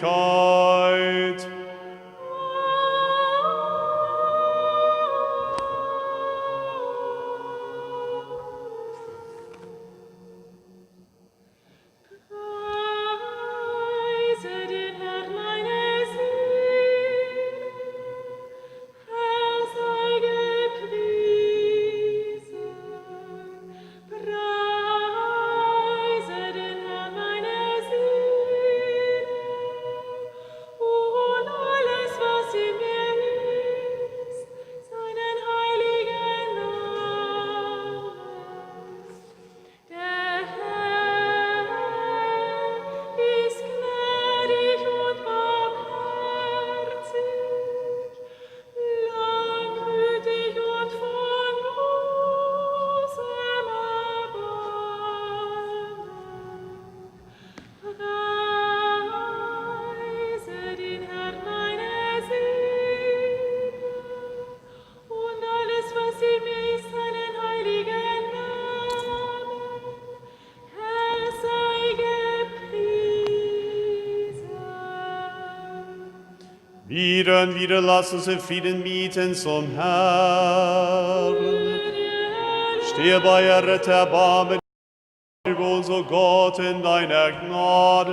Ewigkeit. Wieder lass uns in Frieden mieten zum Herrn. Stehe bei, errette, erbarme dich über uns, o Gott, in deiner Gnade.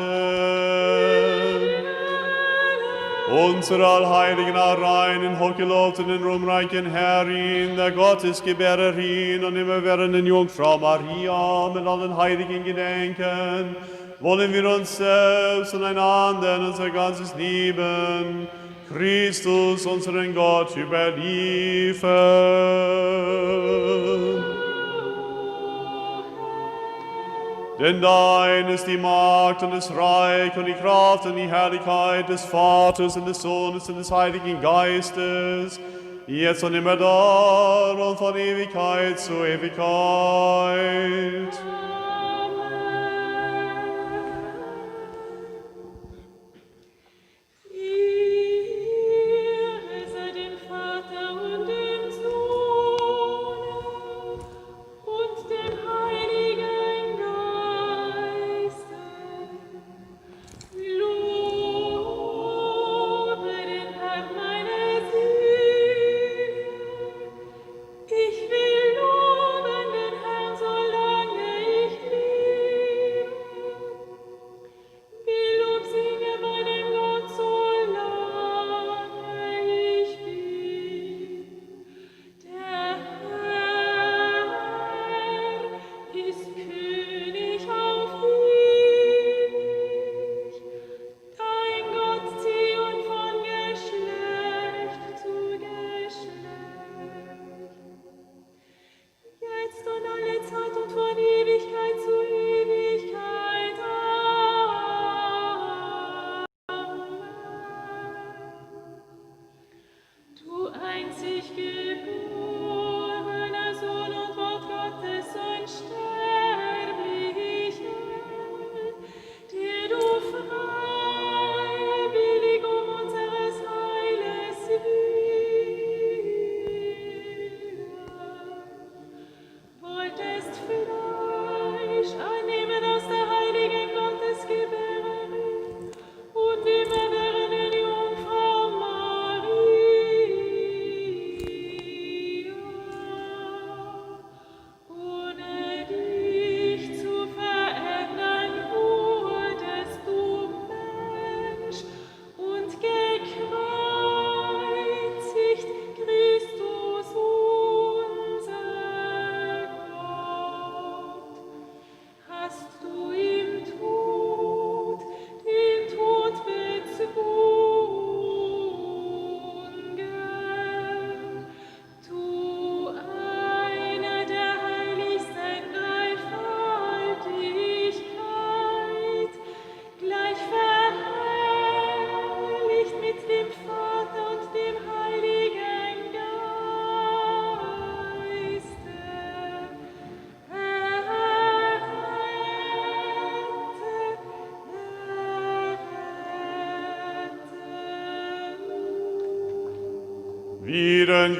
Unsere allheiligen, allreinen, hochgelobten und ruhmreichen Herrin, der Gottesgebärerin und immerwährenden Jungfrau Maria, mit allen Heiligen gedenken, wollen wir uns selbst und einander und unser ganzes Leben Christus, unseren Gott, überliefern. Denn dein ist die Macht und das Reich und die Kraft und die Herrlichkeit des Vaters und des Sohnes und des Heiligen Geistes, jetzt und immer da und von Ewigkeit zu Ewigkeit.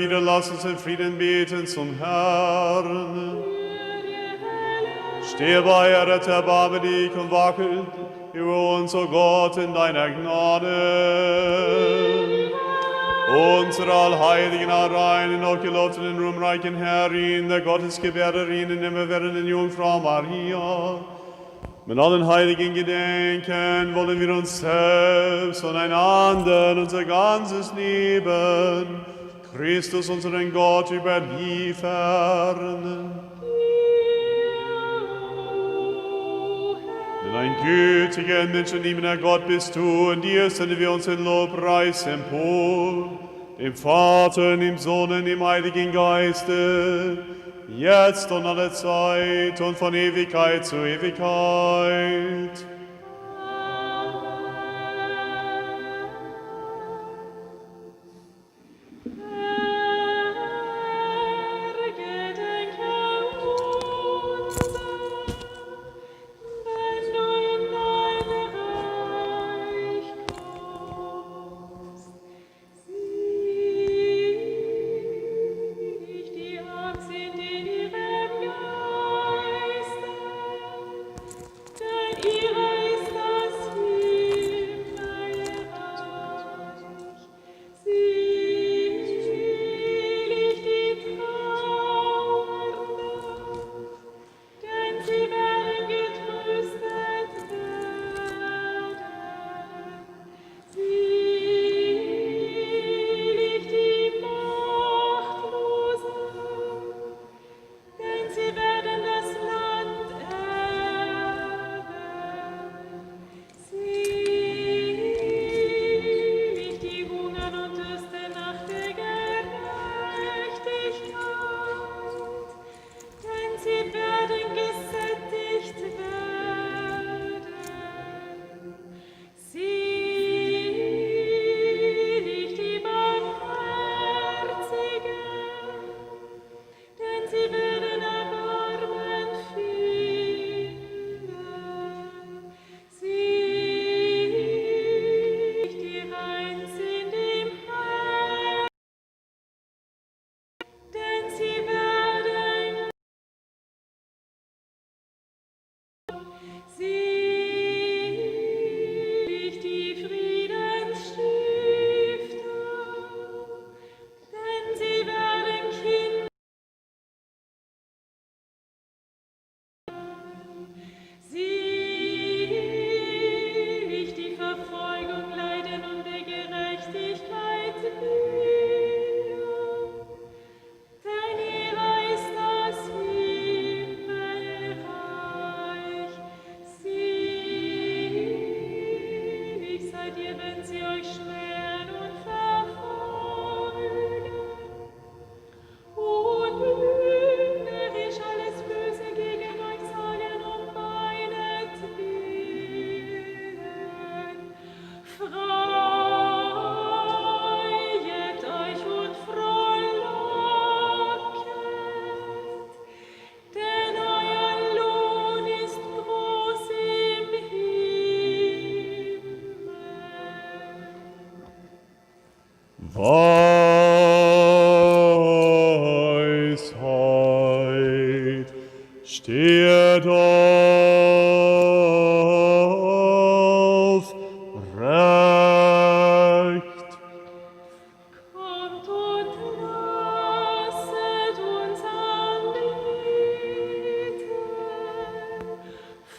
Wieder lass uns in Frieden beten zum Herrn. Stehe bei, errette, erbarme dich und wacke Über uns, o Gott, in deiner Gnade. Unsere allheiligen, allreinen, auch gelobten, ruhmreichen Herrin, der Gottesgebärerin, in immerwährenden Jungfrau Maria, mit allen Heiligen gedenken, wollen wir uns selbst und einander unser ganzes Leben Christus, unseren Gott, überliefern. Denn ein gütiger, menschenliebender Gott bist du, und dir senden wir uns in Lobpreis empor, dem Vater, dem Sohn und dem Heiligen Geiste, jetzt und alle Zeit und von Ewigkeit zu Ewigkeit. Weisheit steht auf, Recht. Kommt und lasset uns anbeten,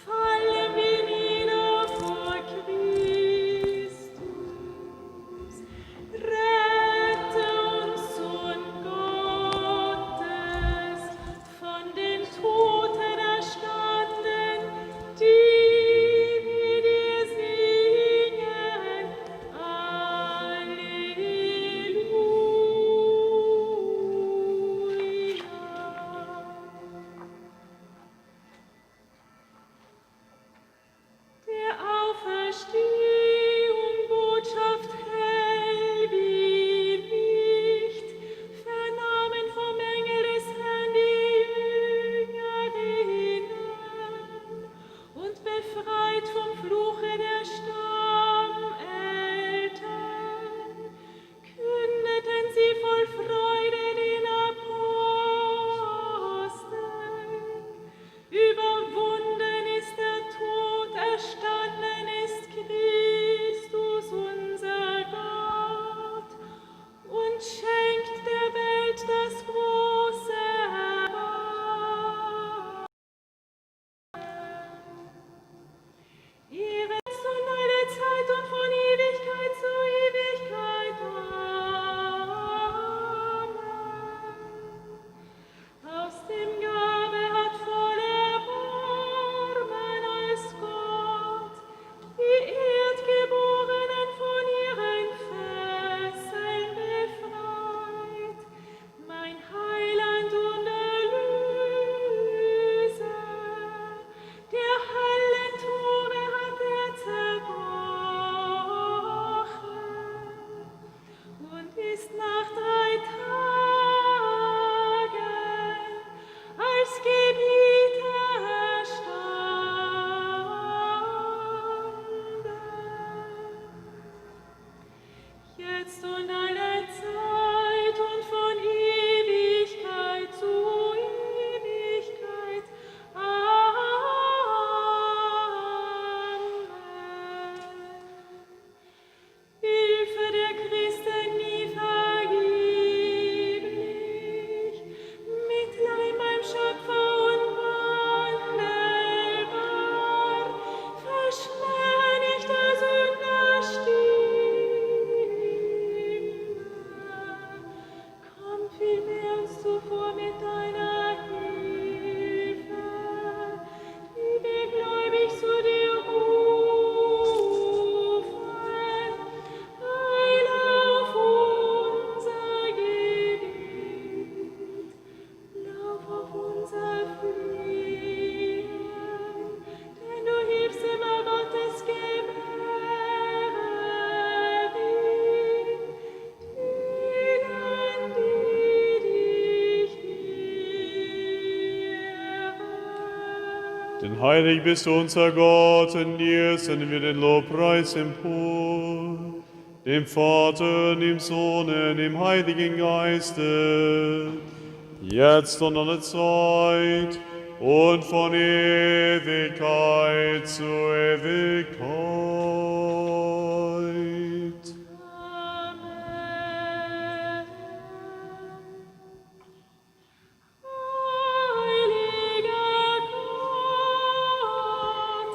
fallen wir nieder vor Christus. Rette uns, Sohn Gottes, von den Toten erstanden jetzt und alle Zeit und von Ewigkeit zu Ewigkeit. Amen. Hilfe der Christen nie vergeblich, Mitleid beim Schöpfer unwandelbar, verschmähe nicht der Sünder Stimme. Komm vielmehr uns zuvor mit deiner Hilfe, die wir gläubig zu dir rufen. Heil auf unser Gebet, lauf auf unser Flehen, denn du hilfst immer Gottes Gewährin, denen, die dich ehren. Denn heilig bist du, unser Gott, in dir senden wir den Lobpreis empor, dem Vater, dem Sohn, dem Heiligen Geiste, jetzt und alle Zeit und von Ewigkeit zu Ewigkeit. Amen. Heiliger Gott,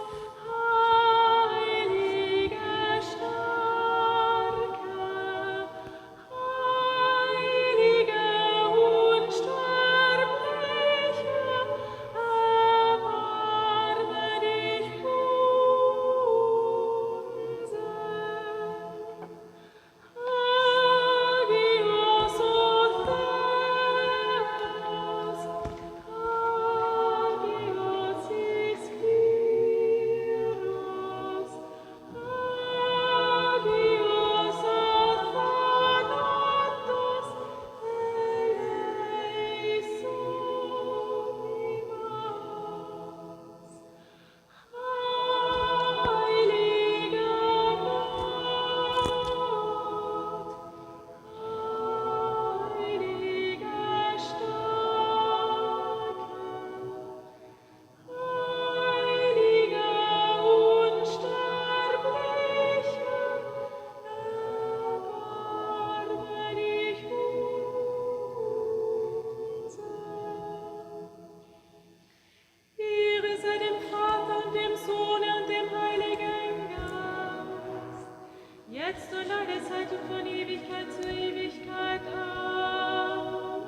heiliger Starker, heiliger Unsterblicher, erbarme dich unser. Hagios Ortheos, Hagios Ispiros, Hagios Orthanatos, heiliger Starker, heiliger Unsterblicher, erbarme dich unser. Ehre sei dem Vater und dem Sohn und dem Heiligen Geist, jetzt und alle Zeit und von Ewigkeit zu Ewigkeit. Amen.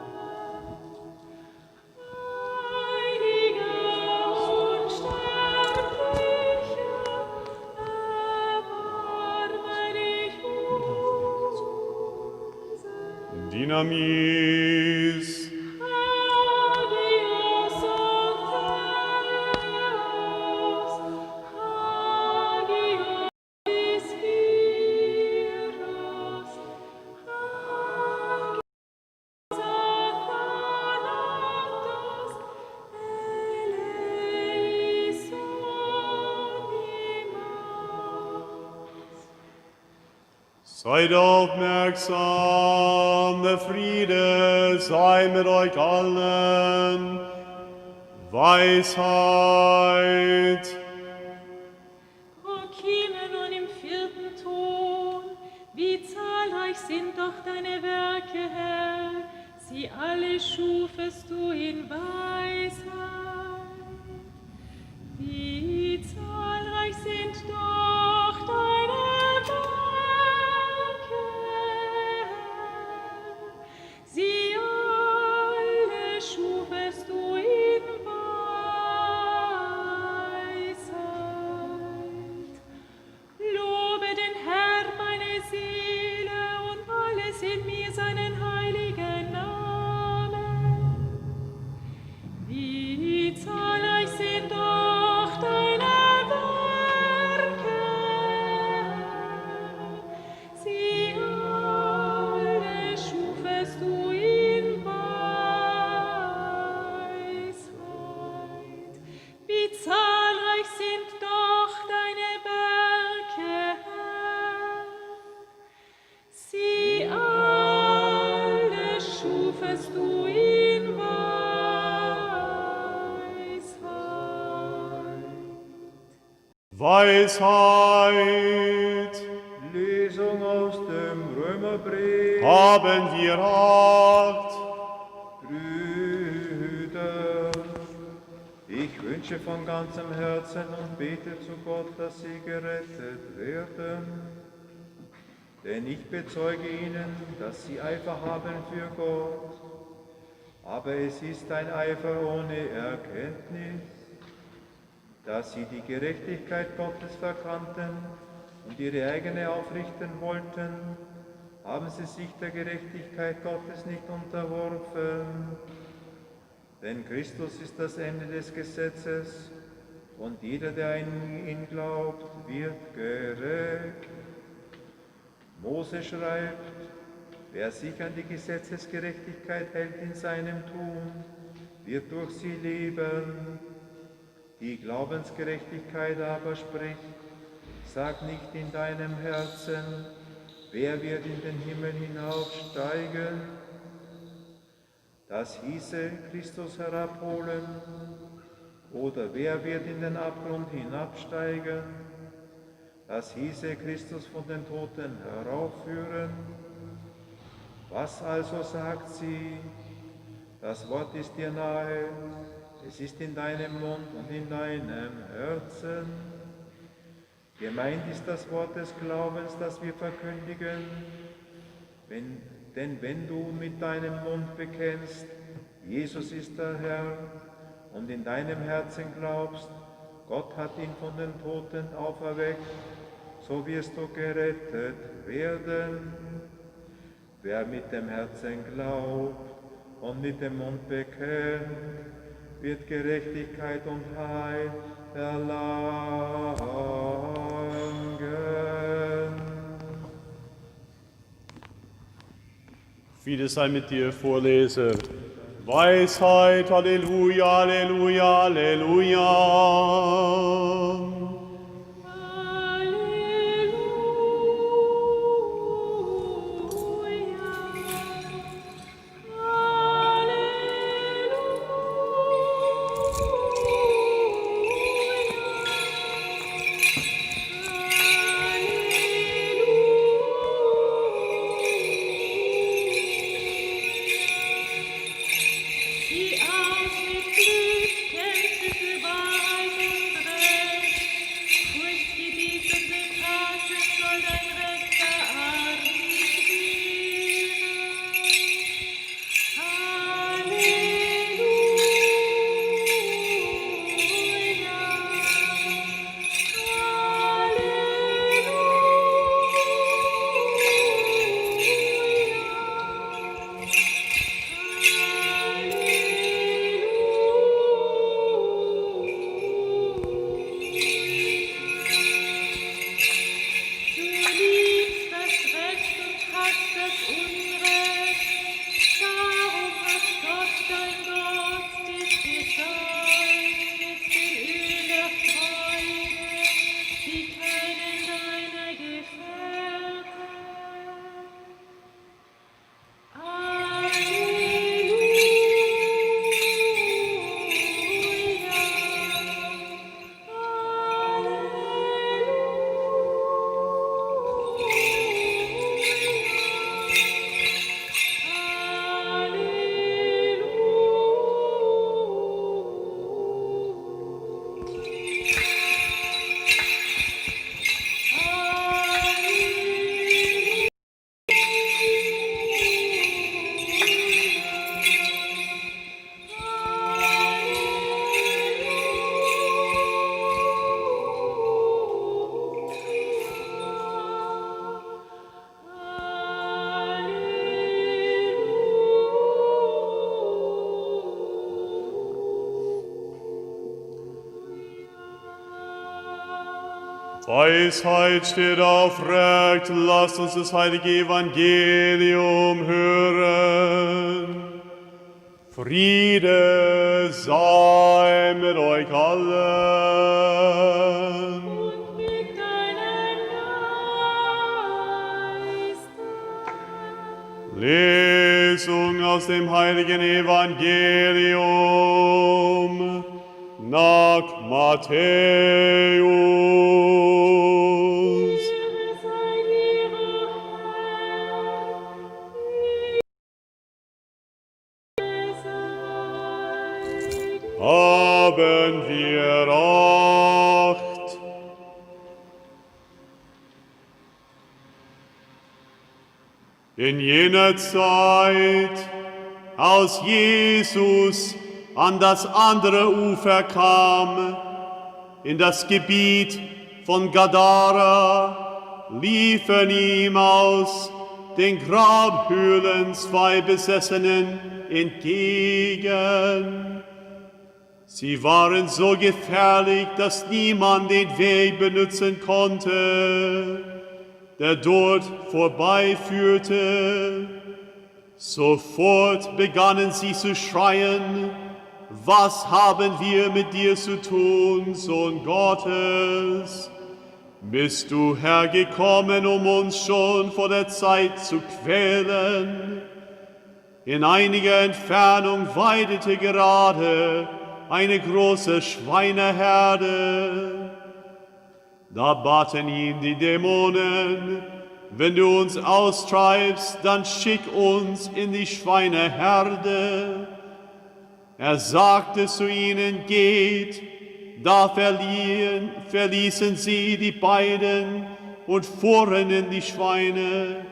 Heiliger Unsterblicher, erbarme dich unser. Dynamis. Hagios Ortheos, Hagios Ispiros, Hagios Athanatos, eleison. Seid aufmerksam, der Friede sei mit euch allen. Weisheit. Prokime nun im 4. Ton, wie zahlreich sind doch deine Werke, Herr, sie alle schufest du in Weisheit. Wie zahlreich sind doch deine Werke, Herr, sie alle schufest du in Weisheit. Lobe den Herrn, meine Seele, und alles in mir seinen heiligen Namen. Wie zahlreich sind doch deine Werke, Weisheit. Lesung aus dem Römerbrief. Haben wir Acht. Brüder, ich wünsche von ganzem Herzen und bete zu Gott, dass sie gerettet werden. Denn ich bezeuge ihnen, dass sie Eifer haben für Gott. Aber es ist ein Eifer ohne Erkenntnis, dass sie die Gerechtigkeit Gottes verkannten und ihre eigene aufrichten wollten, haben sie sich der Gerechtigkeit Gottes nicht unterworfen. Denn Christus ist das Ende des Gesetzes und jeder, der in ihn glaubt, wird gerecht. Mose schreibt, wer sich an die Gesetzesgerechtigkeit hält in seinem Tun, wird durch sie leben. Die Glaubensgerechtigkeit aber spricht, sag nicht in deinem Herzen, wer wird in den Himmel hinaufsteigen? Das hieße Christus herabholen. Oder wer wird in den Abgrund hinabsteigen? Das hieße Christus von den Toten heraufführen. Was also sagt sie? Das Wort ist dir nahe, es ist in deinem Mund und in deinem Herzen. Gemeint ist das Wort des Glaubens, das wir verkündigen. Denn wenn du mit deinem Mund bekennst, Jesus ist der Herr, und in deinem Herzen glaubst, Gott hat ihn von den Toten auferweckt, so wirst du gerettet werden. Wer mit dem Herzen glaubt und mit dem Mund bekennt, wird Gerechtigkeit und Heil erlangen. Friede sei mit dir, Vorleser. Weisheit, Halleluja, Halleluja, Halleluja. Weisheit steht aufrecht, lasst uns das heilige Evangelium hören. Friede sei mit euch allen. Und mit deinem Geiste. Lesung aus dem heiligen Evangelium nach Matthäus. Ehre sei dir, o Herr. Ehre sei dir. Haben wir Acht. In jener Zeit, als Jesus an das andere Ufer kam, in das Gebiet von Gadara, liefen ihm aus den Grabhöhlen 2 Besessenen entgegen. Sie waren so gefährlich, dass niemand den Weg benutzen konnte, der dort vorbeiführte. Sofort begannen sie zu schreien: Was haben wir mit dir zu tun, Sohn Gottes? Bist du hergekommen, um uns schon vor der Zeit zu quälen? In einiger Entfernung weidete gerade eine große Schweineherde. Da baten ihn die Dämonen: Wenn du uns austreibst, dann schick uns in die Schweineherde. Er sagte zu ihnen: Geht. Da verließen sie die beiden und fuhren in die Schweine.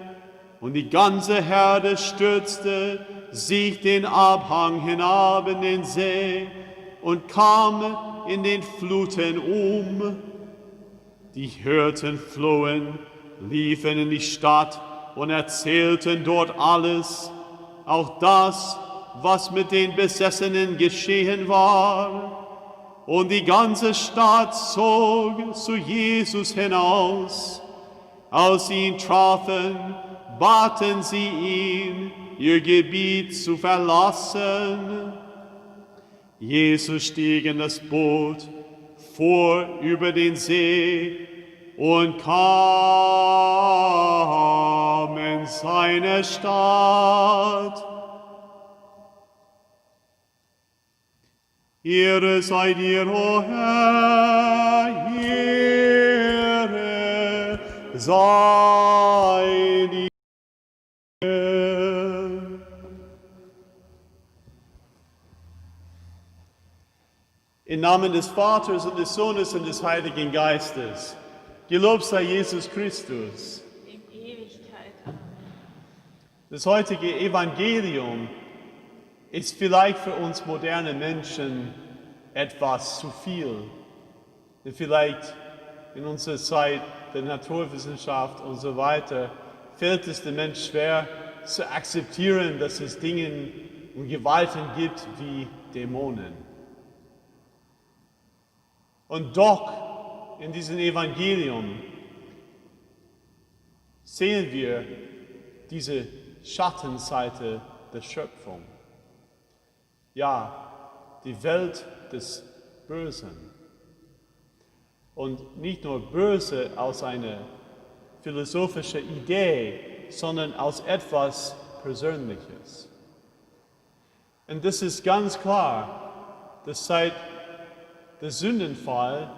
Und die ganze Herde stürzte sich den Abhang hinab in den See und kam in den Fluten um. Die Hirten flohen, liefen in die Stadt und erzählten dort alles, auch das, was mit den Besessenen geschehen war. Und die ganze Stadt zog zu Jesus hinaus. Als sie ihn trafen, baten sie ihn, ihr Gebiet zu verlassen. Jesus stieg in das Boot, fuhr über den See und kam in seine Stadt. Ehre sei dir, o Herr, Ehre sei dir. Im Namen des Vaters und des Sohnes und des Heiligen Geistes. Gelobt sei Jesus Christus. In Ewigkeit. Amen. Das heutige Evangelium ist vielleicht für uns moderne Menschen etwas zu viel. Denn vielleicht in unserer Zeit der Naturwissenschaft und so weiter fällt es dem Menschen schwer zu akzeptieren, dass es Dinge und Gewalten gibt wie Dämonen. Und doch in diesem Evangelium sehen wir diese Schattenseite der Schöpfung. Ja, die Welt des Bösen. Und nicht nur böse aus einer philosophischen Idee, sondern aus etwas Persönliches. Und das ist ganz klar, dass seit dem Sündenfall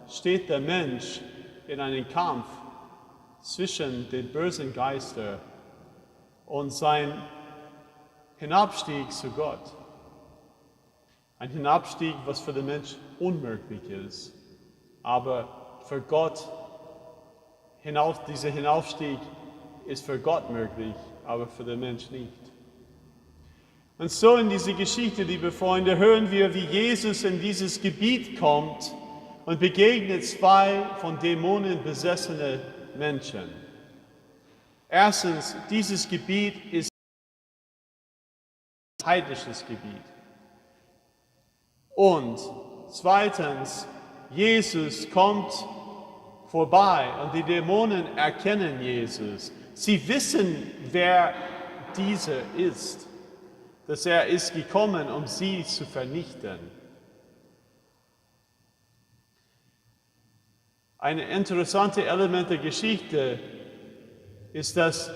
steht der Mensch in einem Kampf zwischen den bösen Geistern und seinem Hinabstieg zu Gott. Ein Hinabstieg, was für den Mensch unmöglich ist. Aber für Gott, dieser Hinaufstieg ist für Gott möglich, aber für den Mensch nicht. Und so in dieser Geschichte, liebe Freunde, hören wir, wie Jesus in dieses Gebiet kommt und begegnet 2 von Dämonen besessene Menschen. Erstens, dieses Gebiet ist ein heidnisches Gebiet. Und zweitens, Jesus kommt vorbei und die Dämonen erkennen Jesus. Sie wissen, wer dieser ist, dass er ist gekommen, um sie zu vernichten. Ein interessantes Element der Geschichte ist, dass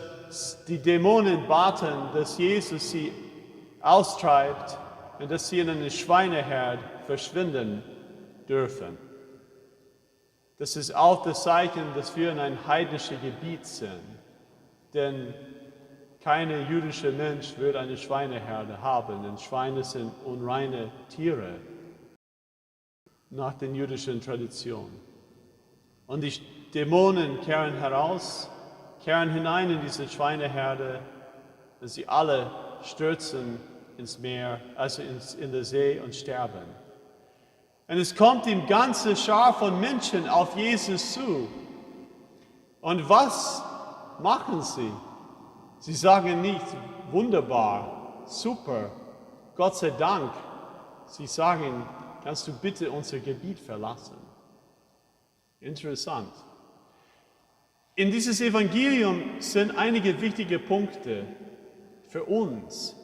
die Dämonen baten, dass Jesus sie austreibt und dass sie in eine Schweineherde verschwinden dürfen. Das ist auch das Zeichen, dass wir in ein heidnisches Gebiet sind. Denn kein jüdischer Mensch wird eine Schweineherde haben, denn Schweine sind unreine Tiere nach den jüdischen Traditionen. Und die Dämonen kehren hinein in diese Schweineherde, und sie alle stürzen ins Meer, also in der See und sterben. Und es kommt die ganze Schar von Menschen auf Jesus zu. Und was machen sie? Sie sagen nicht, wunderbar, super, Gott sei Dank. Sie sagen, kannst du bitte unser Gebiet verlassen? Interessant. In dieses Evangelium sind einige wichtige Punkte für uns.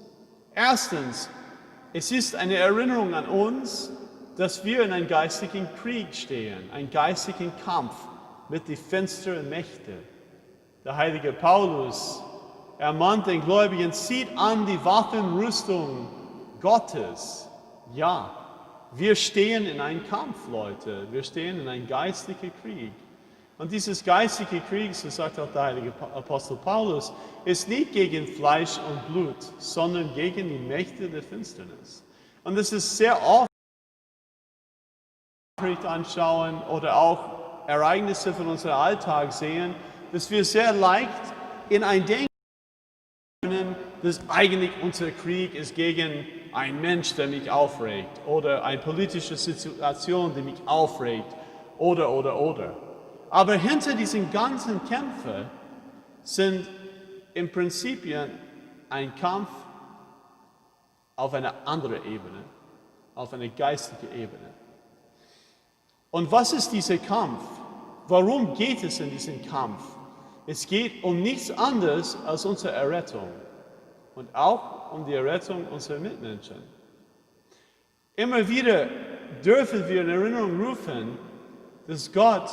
Erstens, es ist eine Erinnerung an uns, dass wir in einem geistigen Krieg stehen, einen geistigen Kampf mit den finsteren Mächten. Der heilige Paulus ermahnt den Gläubigen, zieht an die Waffenrüstung Gottes. Ja, wir stehen in einem Kampf, Leute. Wir stehen in einem geistigen Krieg. Und dieses geistige Krieg, so sagt auch der heilige Apostel Paulus, ist nicht gegen Fleisch und Blut, sondern gegen die Mächte der Finsternis. Und das ist sehr oft, anschauen oder auch Ereignisse von unserem Alltag sehen, dass wir sehr leicht in ein Denken können, dass eigentlich unser Krieg ist gegen einen Mensch, der mich aufregt, oder eine politische Situation, die mich aufregt, oder. Aber hinter diesen ganzen Kämpfen sind im Prinzip ein Kampf auf einer anderen Ebene, auf einer geistigen Ebene. Und was ist dieser Kampf? Warum geht es in diesem Kampf? Es geht um nichts anderes als unsere Errettung und auch um die Errettung unserer Mitmenschen. Immer wieder dürfen wir in Erinnerung rufen, dass Gott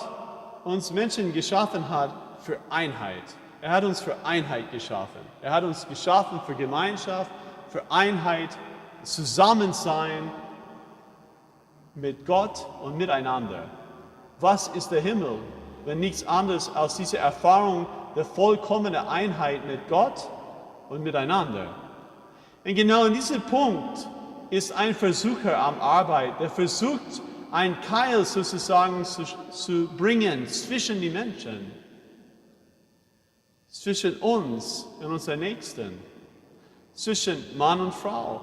uns Menschen geschaffen hat für Einheit. Er hat uns für Einheit geschaffen. Er hat uns geschaffen für Gemeinschaft, für Einheit, Zusammensein mit Gott und miteinander. Was ist der Himmel, wenn nichts anderes als diese Erfahrung der vollkommenen Einheit mit Gott und miteinander? Und genau in diesem Punkt ist ein Versucher am Arbeit, der versucht, ein Keil sozusagen zu bringen zwischen die Menschen, zwischen uns und unseren Nächsten, zwischen Mann und Frau,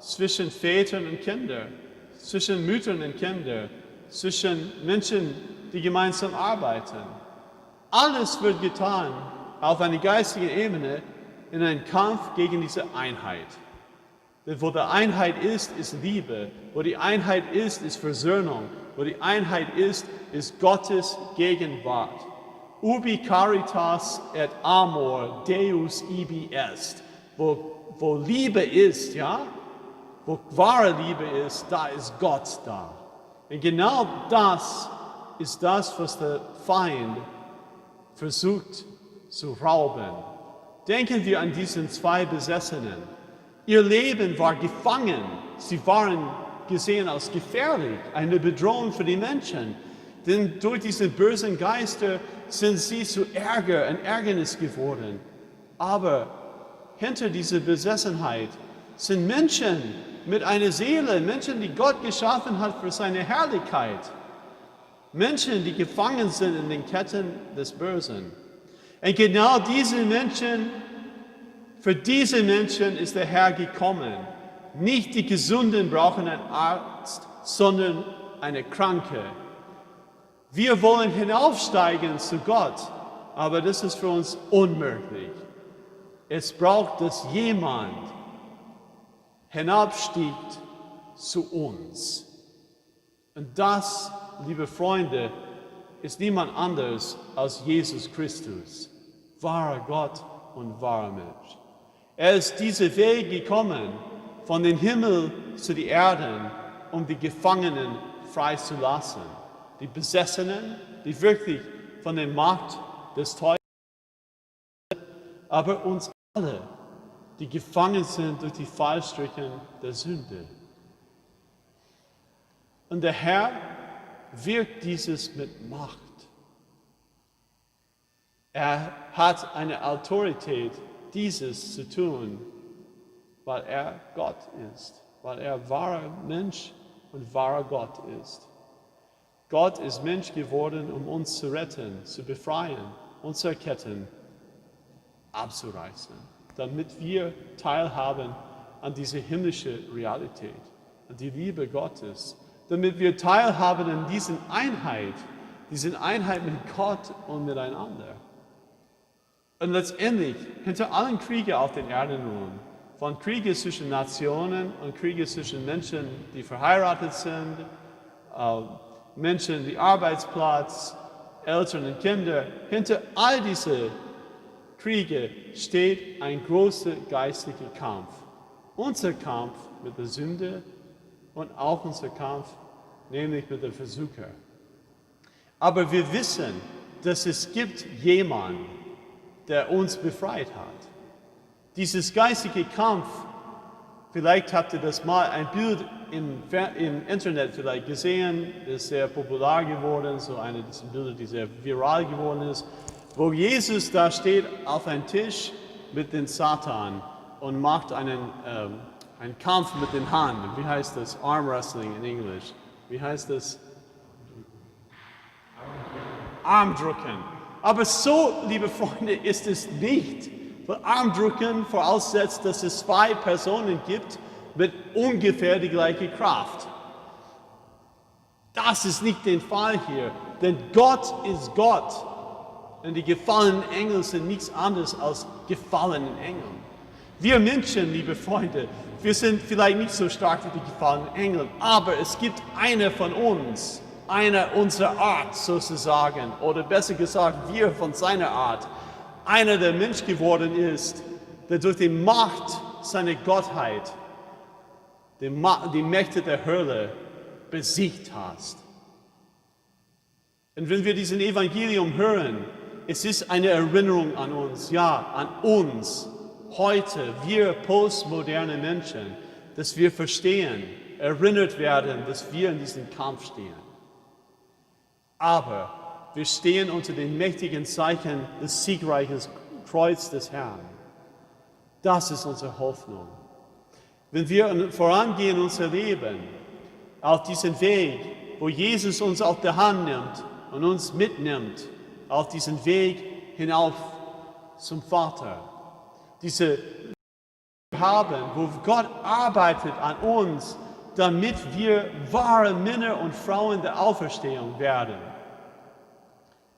zwischen Vätern und Kindern, zwischen Müttern und Kindern, zwischen Menschen, die gemeinsam arbeiten. Alles wird getan auf einer geistigen Ebene in einem Kampf gegen diese Einheit. Denn wo die Einheit ist Liebe. Wo die Einheit ist Versöhnung. Wo die Einheit ist Gottes Gegenwart. Ubi caritas et amor Deus ibi est. Wo Liebe ist, ja, wo wahre Liebe ist, da ist Gott da. Und genau das ist das, was der Feind versucht zu rauben. Denken wir an diesen zwei Besessenen. Ihr Leben war gefangen. Sie waren gesehen als gefährlich, eine Bedrohung für die Menschen. Denn durch diese bösen Geister sind sie zu Ärger und Ärgernis geworden. Aber hinter dieser Besessenheit sind Menschen mit einer Seele, Menschen, die Gott geschaffen hat für seine Herrlichkeit. Menschen, die gefangen sind in den Ketten des Bösen. Und genau diese Menschen, für diese Menschen ist der Herr gekommen. Nicht die Gesunden brauchen einen Arzt, sondern eine Kranke. Wir wollen hinaufsteigen zu Gott, aber das ist für uns unmöglich. Es braucht, dass jemand hinabstiegt zu uns. Und das, liebe Freunde, ist niemand anderes als Jesus Christus, wahrer Gott und wahrer Mensch. Er ist diesen Weg gekommen, von dem Himmel zu den Erden, um die Gefangenen freizulassen. Die Besessenen, die wirklich von der Macht des Teufels, aber uns alle, die gefangen sind durch die Fallstriche der Sünde. Und der Herr wirkt dieses mit Macht. Er hat eine Autorität, dieses zu tun, weil er Gott ist, weil er wahrer Mensch und wahrer Gott ist. Gott ist Mensch geworden, um uns zu retten, zu befreien und zu erketten, abzureißen, damit wir teilhaben an diese himmlische Realität, an die Liebe Gottes, damit wir teilhaben an diesen Einheit mit Gott und miteinander. Und letztendlich hinter allen Kriegen auf den Erden ruhen, von Kriegen zwischen Nationen und Kriegen zwischen Menschen, die verheiratet sind, Menschen, die Arbeitsplatz, Eltern und Kinder, hinter all diese Kriege steht ein großer geistlicher Kampf. Unser Kampf mit der Sünde und auch unser Kampf, nämlich mit dem Versucher. Aber wir wissen, dass es gibt jemanden, der uns befreit hat. Dieses geistige Kampf, vielleicht habt ihr das mal ein Bild im Internet vielleicht gesehen, ist sehr popular geworden, so eine dieser Bilder, die sehr viral geworden ist, wo Jesus da steht auf einem Tisch mit dem Satan und macht einen Kampf mit den Händen. Wie heißt das? Arm Wrestling in Englisch. Wie heißt das? Armdrücken. Aber so, liebe Freunde, ist es nicht. Weil Armdrücken voraussetzt, dass es zwei Personen gibt mit ungefähr die gleiche Kraft. Das ist nicht der Fall hier, denn Gott ist Gott. Und die gefallenen Engel sind nichts anderes als gefallenen Engel. Wir Menschen, liebe Freunde, wir sind vielleicht nicht so stark wie die gefallenen Engel, aber es gibt einer von uns, einer unserer Art sozusagen, oder besser gesagt, wir von seiner Art, einer, der Mensch geworden ist, der durch die Macht seiner Gottheit die Mächte der Hölle besiegt hat. Und wenn wir diesen Evangelium hören, es ist eine Erinnerung an uns, ja, an uns, heute, wir postmoderne Menschen, dass wir verstehen, erinnert werden, dass wir in diesem Kampf stehen. Aber wir stehen unter den mächtigen Zeichen des siegreichen Kreuzes des Herrn. Das ist unsere Hoffnung. Wenn wir vorangehen in unser Leben, auf diesen Weg, wo Jesus uns auf der Hand nimmt und uns mitnimmt, auf diesen Weg hinauf zum Vater, diese haben, wo Gott arbeitet an uns, damit wir wahre Männer und Frauen der Auferstehung werden.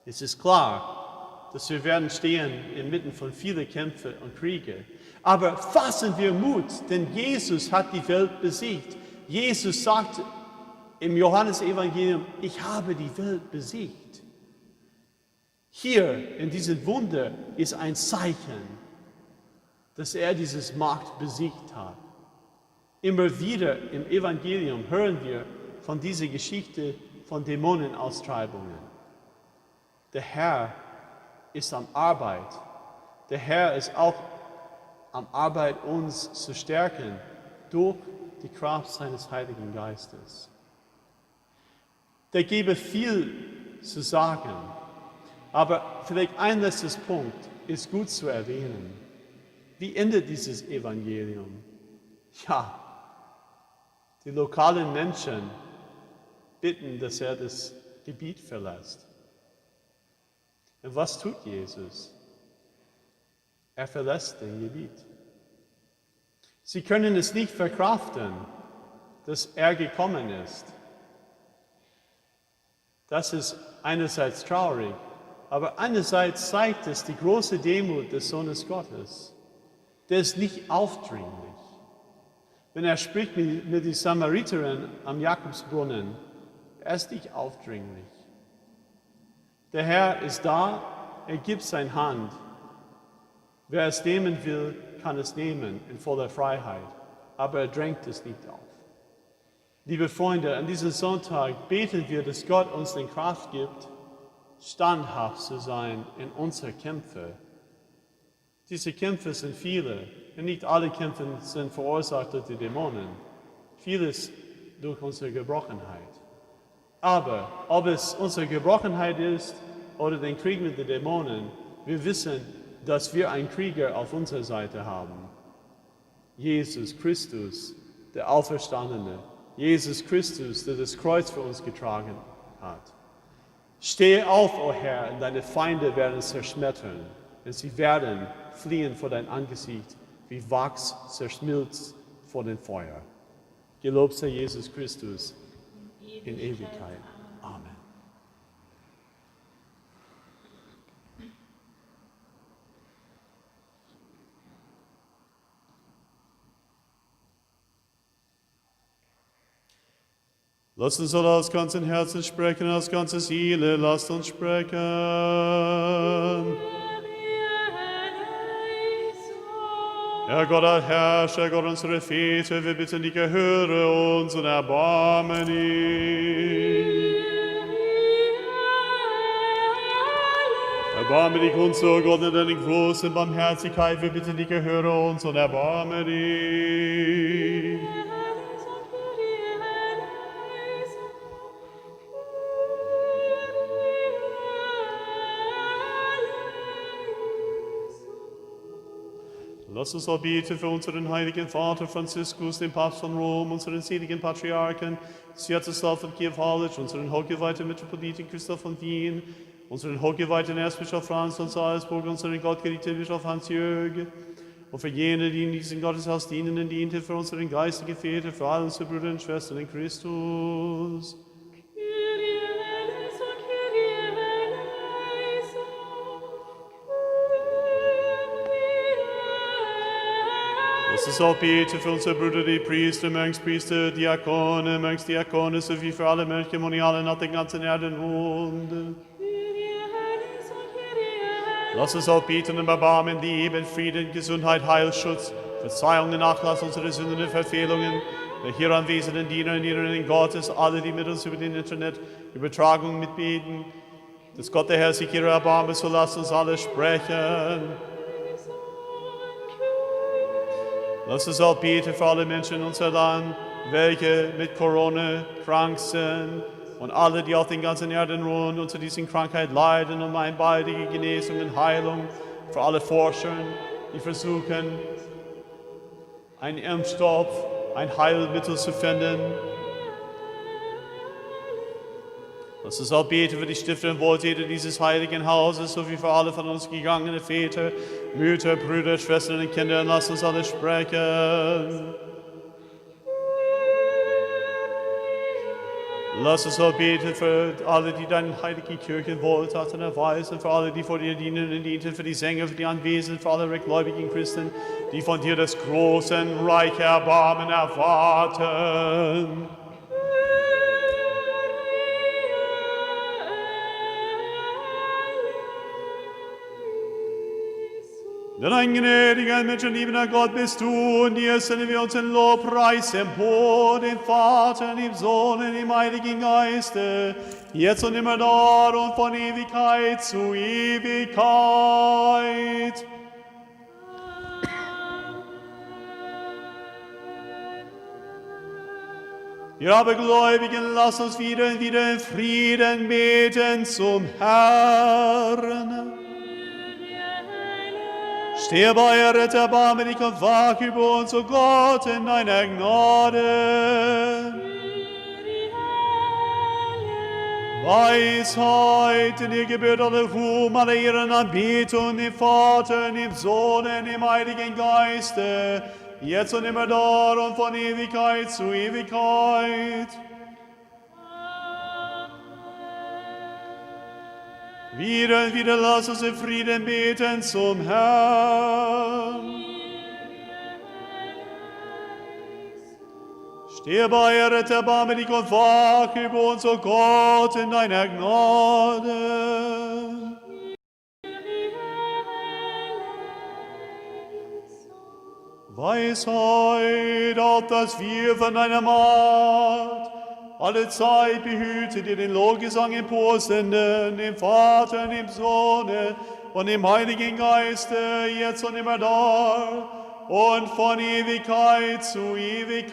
Es ist klar, dass wir werden stehen inmitten von vielen Kämpfen und Kriegen. Aber fassen wir Mut, denn Jesus hat die Welt besiegt. Jesus sagt im Johannesevangelium, ich habe die Welt besiegt. Hier in diesem Wunder ist ein Zeichen, dass er dieses Macht besiegt hat. Immer wieder im Evangelium hören wir von dieser Geschichte von Dämonenaustreibungen. Der Herr ist am Arbeit. Der Herr ist auch am Arbeit, uns zu stärken durch die Kraft seines Heiligen Geistes. Der gäbe viel zu sagen, aber vielleicht ein letztes Punkt ist gut zu erwähnen. Wie endet dieses Evangelium? Ja, die lokalen Menschen bitten, dass er das Gebiet verlässt. Und was tut Jesus? Er verlässt das Gebiet. Sie können es nicht verkraften, dass er gekommen ist. Das ist einerseits traurig, aber andererseits zeigt es die große Demut des Sohnes Gottes. Der ist nicht aufdringlich. Wenn er spricht mit der Samariterin am Jakobsbrunnen, er ist nicht aufdringlich. Der Herr ist da, er gibt seine Hand. Wer es nehmen will, kann es nehmen in voller Freiheit, aber er drängt es nicht auf. Liebe Freunde, an diesem Sonntag beten wir, dass Gott uns die Kraft gibt, standhaft zu sein in unseren Kämpfen. Diese Kämpfe sind viele, und nicht alle Kämpfe sind verursacht durch die Dämonen. Vieles durch unsere Gebrochenheit. Aber ob es unsere Gebrochenheit ist oder den Krieg mit den Dämonen, wir wissen, dass wir einen Krieger auf unserer Seite haben. Jesus Christus, der Auferstandene. Jesus Christus, der das Kreuz für uns getragen hat. Stehe auf, o Herr, und deine Feinde werden zerschmettern, denn sie werden fliehen vor dein Angesicht, wie Wachs zerschmilzt vor dem Feuer. Gelobt sei Jesus Christus in Ewigkeit. Amen. Lasst uns alle aus ganzem Herzen sprechen, aus ganzer Seele, lasst uns sprechen. Herr Gott, der Herrscher, Gott unserer Väter, wir bitten dich, erhöre uns und erbarme dich. Erbarme dich uns, o Gott, in deiner großen Barmherzigkeit, wir bitten dich, erhöre uns und erbarme dich. Lass uns auch beten für unseren heiligen Vater Franziskus, den Papst von Rom, unseren seligen Patriarchen, Svjatoslav von Kiew-Halych, unseren hochgeweihten Metropoliten Christoph von Wien, unseren hochgeweihten Erzbischof Franz von Salzburg, unseren gottgeliebten Bischof Hans-Jürg, und für jene, die in diesem Gotteshaus dienen und dienten, für unseren geistigen Väter, für alle unsere Brüder und Schwestern in Christus. Lass uns auch beten für unsere Brüder, die Priester, Mönchspriester, Diakone, Mönchsdiakone, sowie für alle Mönche, Monialen auf der ganzen Erde und lass uns auch beten um Erbarmen, Liebe, Frieden, Gesundheit, Heilschutz, Verzeihung und Nachlass unserer Sünden und Verfehlungen, der hier anwesenden Diener und Dienerinnen Gottes, alle, die mit uns über den Internet-Übertragung mitbeten, dass Gott der Herr sich ihrer erbarme, so lasst uns alle sprechen. Lass uns auch beten für alle Menschen in unserem Land, welche mit Corona krank sind und alle, die auf den ganzen Erden ruhen, unter dieser Krankheit leiden, um eine baldige Genesung und Heilung, für alle Forscher, die versuchen, einen Impfstoff, ein Heilmittel zu finden. Lass uns auch beten für die Stifter und Wohltäter dieses heiligen Hauses, sowie für alle von uns gegangene Väter, Mütter, Brüder, Schwestern und Kinder. Lass uns alle sprechen. Lass uns auch beten für alle, die deinen heiligen Kirchen Wohltaten erweisen, für alle, die vor dir dienen und dienten, für die Sänger, für die Anwesenden, für alle rechtgläubigen Christen, die von dir das große und reiche Erbarmen erwarten. Denn ein gnädiger, menschenliebender Gott bist du, und dir senden wir unseren Lobpreis empor, den Vater, dem Sohn und dem Heiligen Geiste, jetzt und immer dort und von Ewigkeit zu Ewigkeit. Wir aber Gläubigen, lass uns wieder in Frieden beten zum Herrn. Stehe bei, errette, erbarme dich und wach über uns, o Gott, in deiner Gnade. Weisheit, in dir gebührt alle Ruhm, alle Ehre und Anbetung, dem Vater, dem Sohn und dem Heiligen Geiste, jetzt und immer dort und von Ewigkeit zu Ewigkeit. Wieder und wieder lass uns in Frieden beten zum Herrn. Stehe bei, errette, erbarme dich und wach über uns, o Gott, in deiner Gnade. Weisheit, auf dass wir von deiner Macht alle Zeit behüte dir den Lobgesang emporsenden, dem Vater, dem Sohne und dem Heiligen Geiste, jetzt und immer da und von Ewigkeit zu Ewigkeit.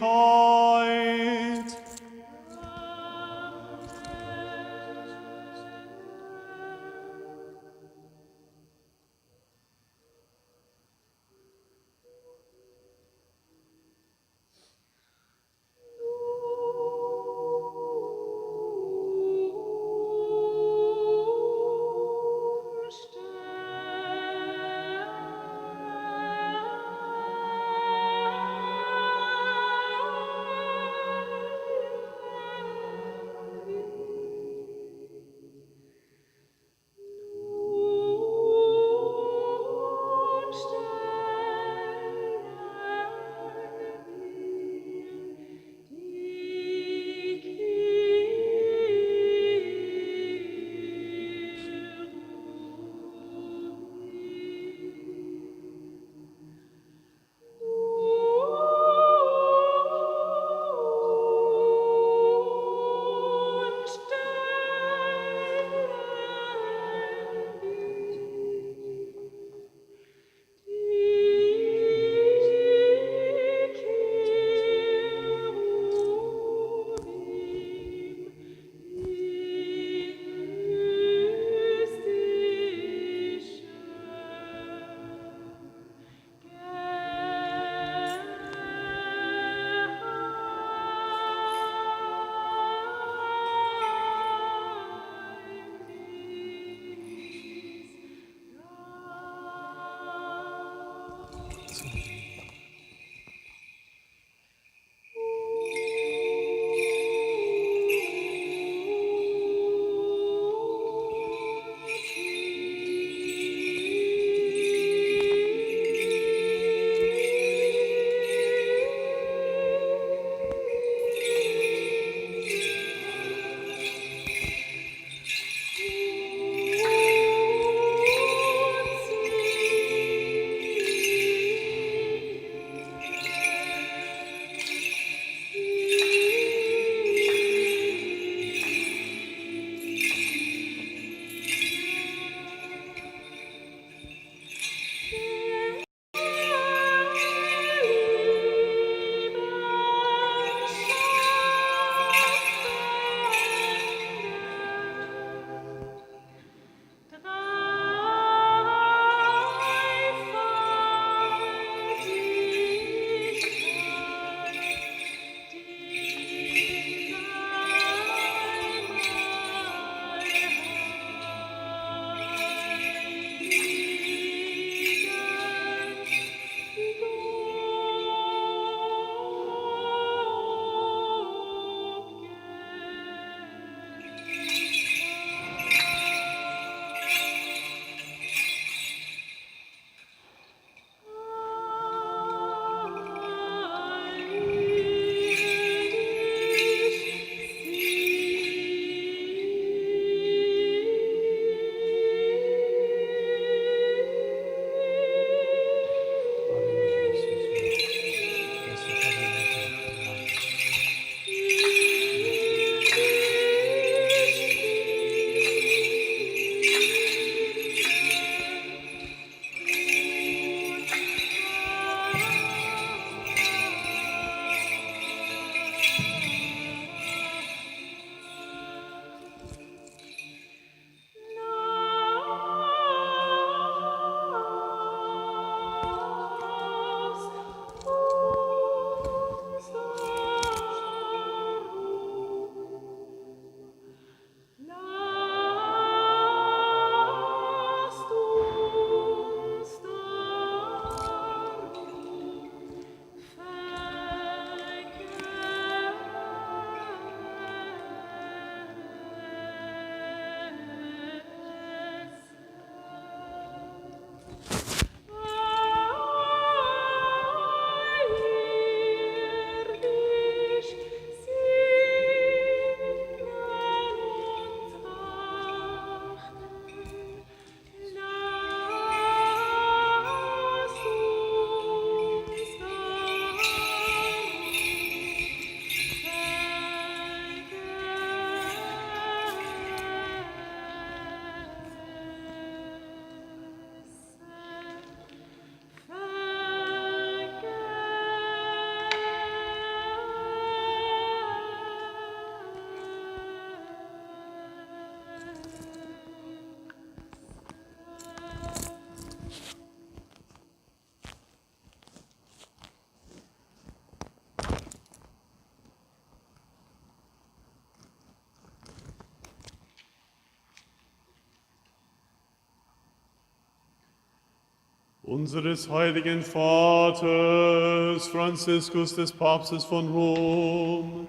Unseres heiligen Vaters Franziskus des Papstes von Rom,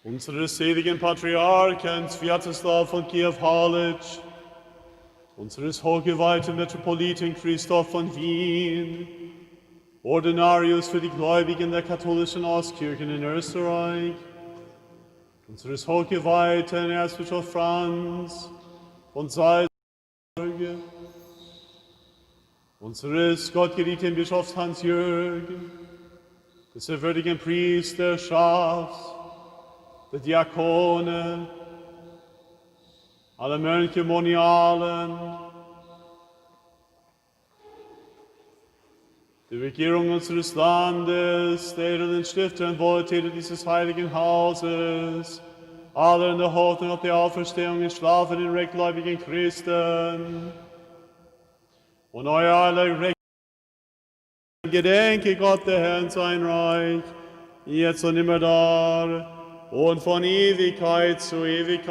unseres seligen Patriarchen Sviatoslav von Kiew-Halitsch, unseres hochgeweihten Metropoliten Christoph von Wien, Ordinarius für die Gläubigen der katholischen Ostkirchen in Österreich, unseres hochgeweihten Erzbischof Franz von Salzburg, unseres gottgeliebten Bischofs Hans-Jürgen, des ehrwürdigen Priesterschafts, der Diakone, aller Mönche, Monialen, die Regierung unseres Landes, der edlen Stifter und Wohltäter dieses heiligen Hauses, alle in der Hoffnung auf die Auferstehung in schlafenden, rechtgläubigen Christen, und euer aller Recht gedenke Gott, der Herrn, sein Reich, jetzt und immer da und von Ewigkeit zu Ewigkeit.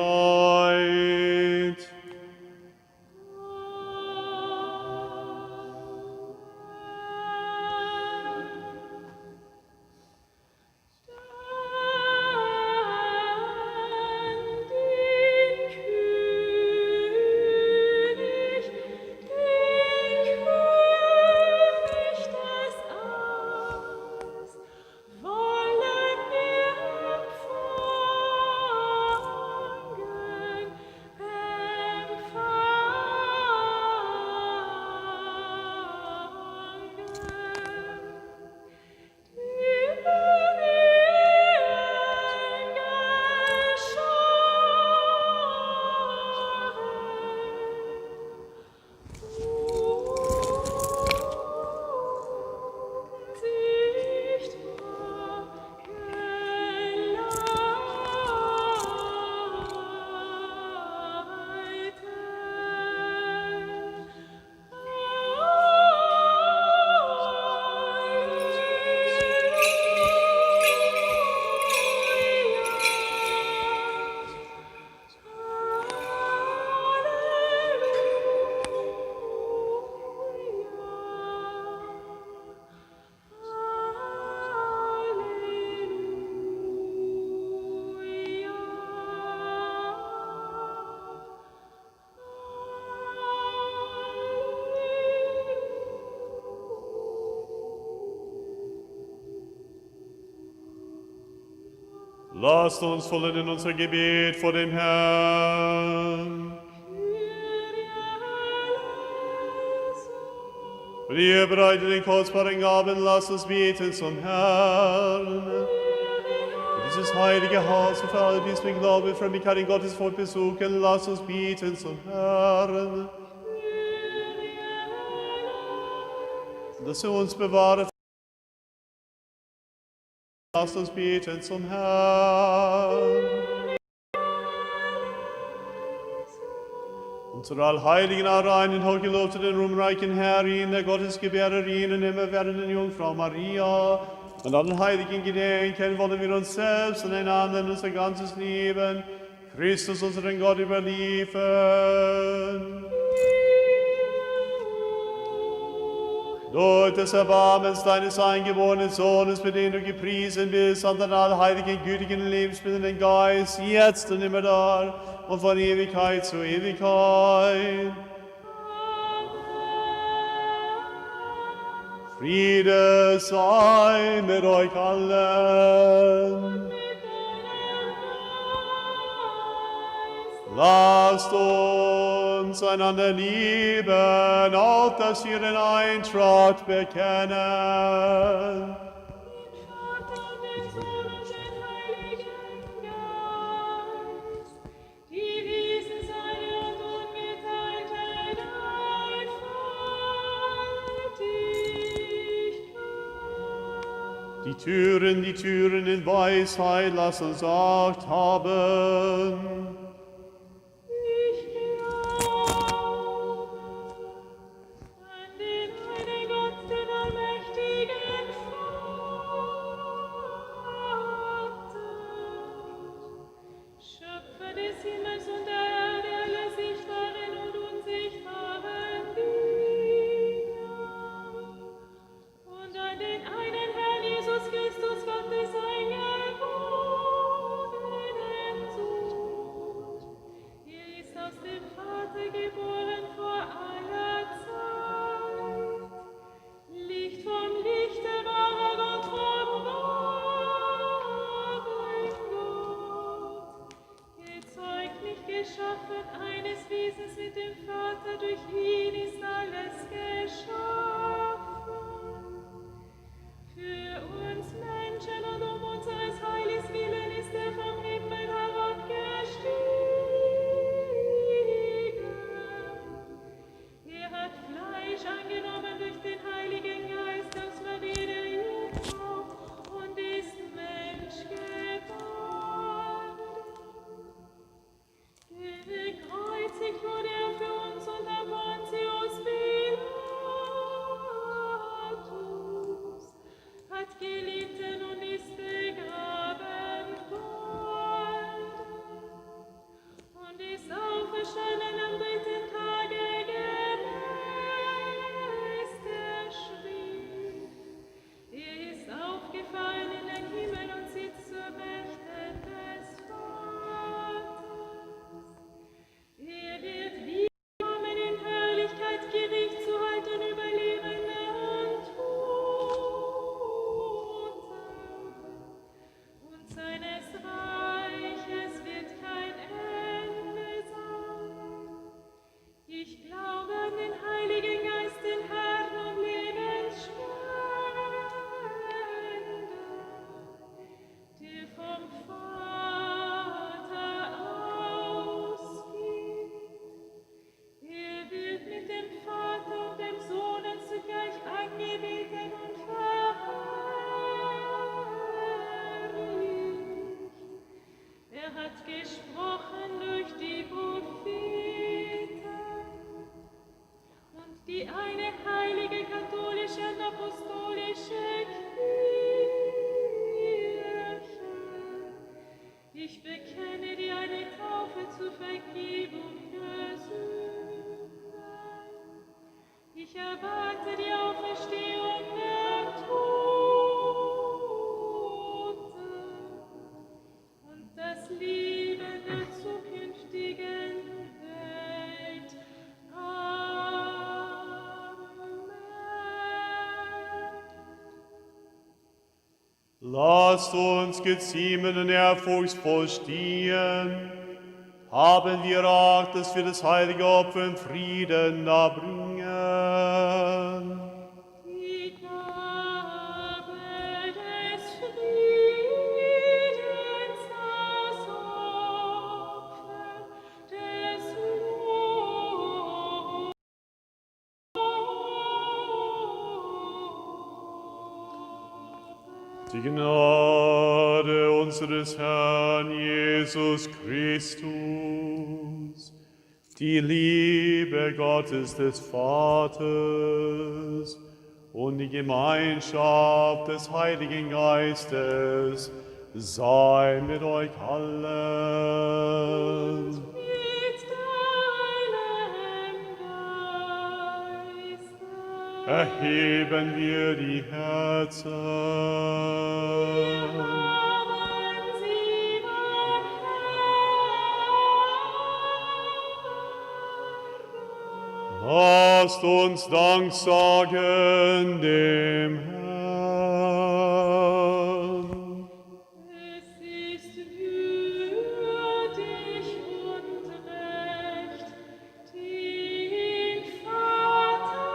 Lasst uns vollen unser Gebet vor dem Herrn. Wenn ihr bereitet den kostbaren Gaben, lasst uns beten zum Herrn. Für dieses heilige Haus und für alle, die es mit Glauben und Frömmigkeit in Gottes Volk besuchen, lasst uns beten zum Herrn. Dass er uns bewahre. Lasst uns beten zum Herrn. Unser allheiligen, allreinen, hochgelobten, ruhmreichen Herrin, der Gottesgebärerin und immerwährenden Jungfrau Maria, und allen heiligen Gedenken wollen wir uns selbst und einander und unser ganzes Leben Christus, unseren Gott, überliefern. Durch des Erbarmens deines eingeborenen Sohnes, mit dem du gepriesen bist, an den allheiligen, gütigen, lebensspendenden Geist, jetzt und immer da und von Ewigkeit zu Ewigkeit. Friede sei mit euch allen. Lasst uns einander lieben, auf dass wir den Eintracht bekennen. Die Türen in Weisheit, lass uns Acht haben. durch ihn ist alles geschaffen. Für uns Menschen und um unseres Heiles willen ist er vom Himmel herabgestiegen. Er hat Fleisch angenommen durch den Heiligen Geist aus Maria der Jungfrau und ist Mensch geworden. Gekreuzigt wurde er für uns unter Pontius Pilatus, hat gelitten und ist begraben worden und ist auferstanden am dritten Tage gemäß der Schrift. Er ist aufgefahren in den Himmel und sitzt zur Rechten des Vaters. Er wird wiederkommen in Herrlichkeit, Gericht zu halten über Lebende und Tote. Und seines Reiches wird kein Ende sein. Ich glaube an den Heiligen Geist, den Herrn und Lebensspender, der vom Vater ausgeht. Er wird mit dem Vater und dem Sohn zugleich angebeten und verherrlicht. Er hat gesprochen durch die Propheten. Und die eine heilige, katholische und apostolische Kirche. Ich bekenne die eine Taufe zur Vergebung der Sünden. Ich erwarte die Auferstehung der Toten und das Leben der zukünftigen Welt. Lasst uns geziemen und ehrfurchtsvoll stehen. Haben wir Acht, dass wir das heilige Opfer im Frieden erbringen. Die Gabe des Friedens, das Opfer des Lobes. Die Gnade unseres Herrn Jesus Christus, die Liebe Gottes des Vaters und die Gemeinschaft des Heiligen Geistes sei mit euch allen. Mit deinem Geiste. Erheben wir die Herzen. Haben sie mein Herr. Lasst uns Dank sagen dem Herrn. Es ist würdig und recht, den Vater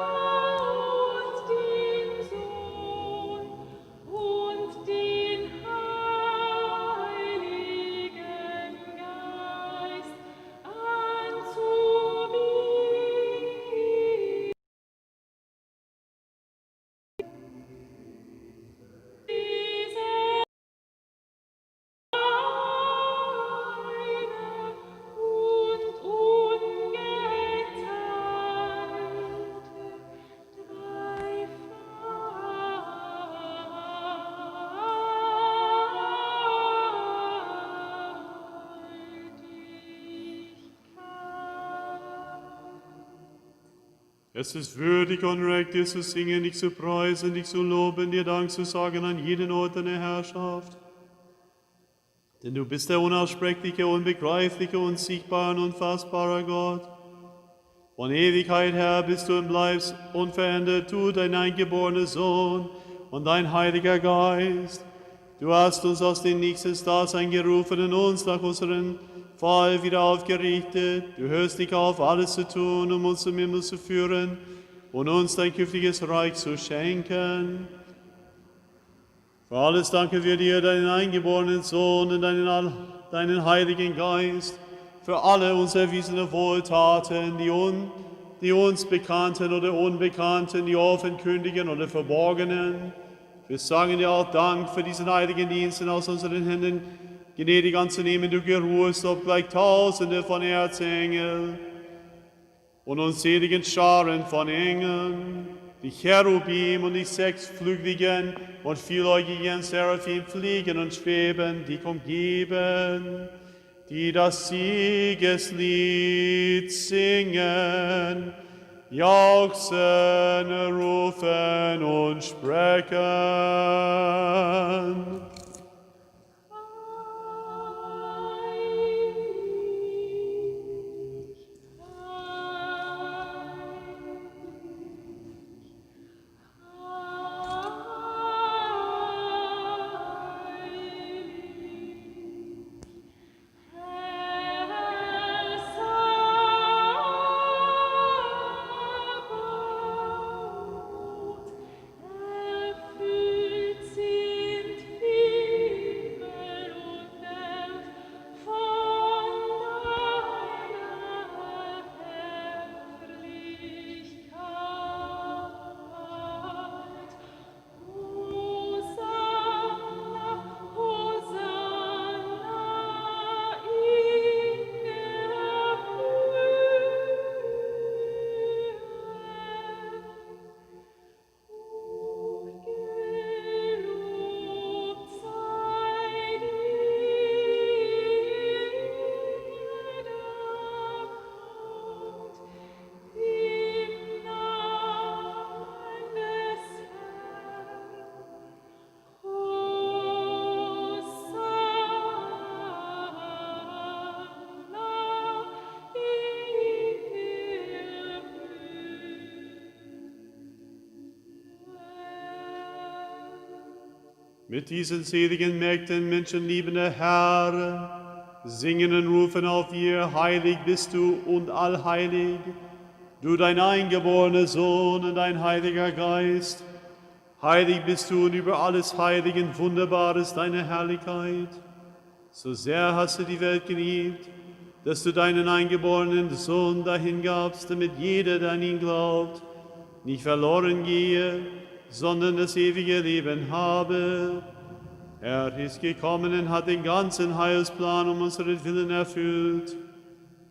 und den Sohn und den Heiligen Geist anzubieten. Diese und ungeteilte Dreifaltigkeit. Es ist würdig und recht, dir zu singen, dich zu preisen, dich zu loben, dir Dank zu sagen an jeden Ort deiner Herrschaft. Denn du bist der unaussprechliche, unbegreifliche, unsichtbare und unfassbare Gott. Von Ewigkeit her bist du und bleibst unverändert, du, dein eingeborener Sohn und dein Heiliger Geist. Du hast uns aus dem Nichts ins Dasein gerufen und uns nach unseren voll wieder aufgerichtet. Du hörst nicht auf, alles zu tun, um uns zum Himmel zu führen und uns dein künftiges Reich zu schenken. Für alles danken wir dir, deinen eingeborenen Sohn und deinen Heiligen Geist, für alle uns erwiesene Wohltaten, die uns bekannten oder unbekannten, die offenkundigen oder verborgenen. Wir sagen dir auch Dank für diesen heiligen Dienst aus unseren Händen gnädig anzunehmen. Du geruhst, obgleich Tausende von Erzengeln und unzähligen Scharen von Engeln, die Cherubim und die sechsflügeligen und vieläugigen Seraphim fliegen und schweben, dich umgeben, die das Siegeslied singen, jauchzen, rufen und sprechen. Mit diesen seligen Mägden, menschenliebender Herr, singen und rufen auf ihr, heilig bist du und allheilig, du dein eingeborener Sohn und dein Heiliger Geist. Heilig bist du und über alles Heilig und wunderbar ist deine Herrlichkeit. So sehr hast du die Welt geliebt, dass du deinen eingeborenen Sohn dahingabst, damit jeder, der an ihn glaubt, nicht verloren gehe, sondern das ewige Leben habe. Er ist gekommen und hat den ganzen Heilsplan um unseren Willen erfüllt.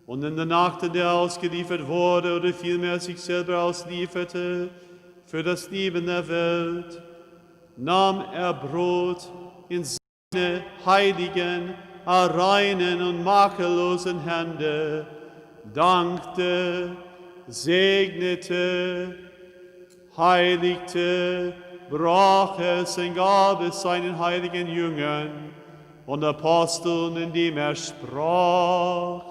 Und in der Nacht, in der er ausgeliefert wurde, oder vielmehr sich selber auslieferte, für das Leben der Welt, nahm er Brot in seine heiligen, reinen und makellosen Hände, dankte, segnete, heiligte, brach es und gab es seinen heiligen Jüngern und Aposteln, indem er sprach: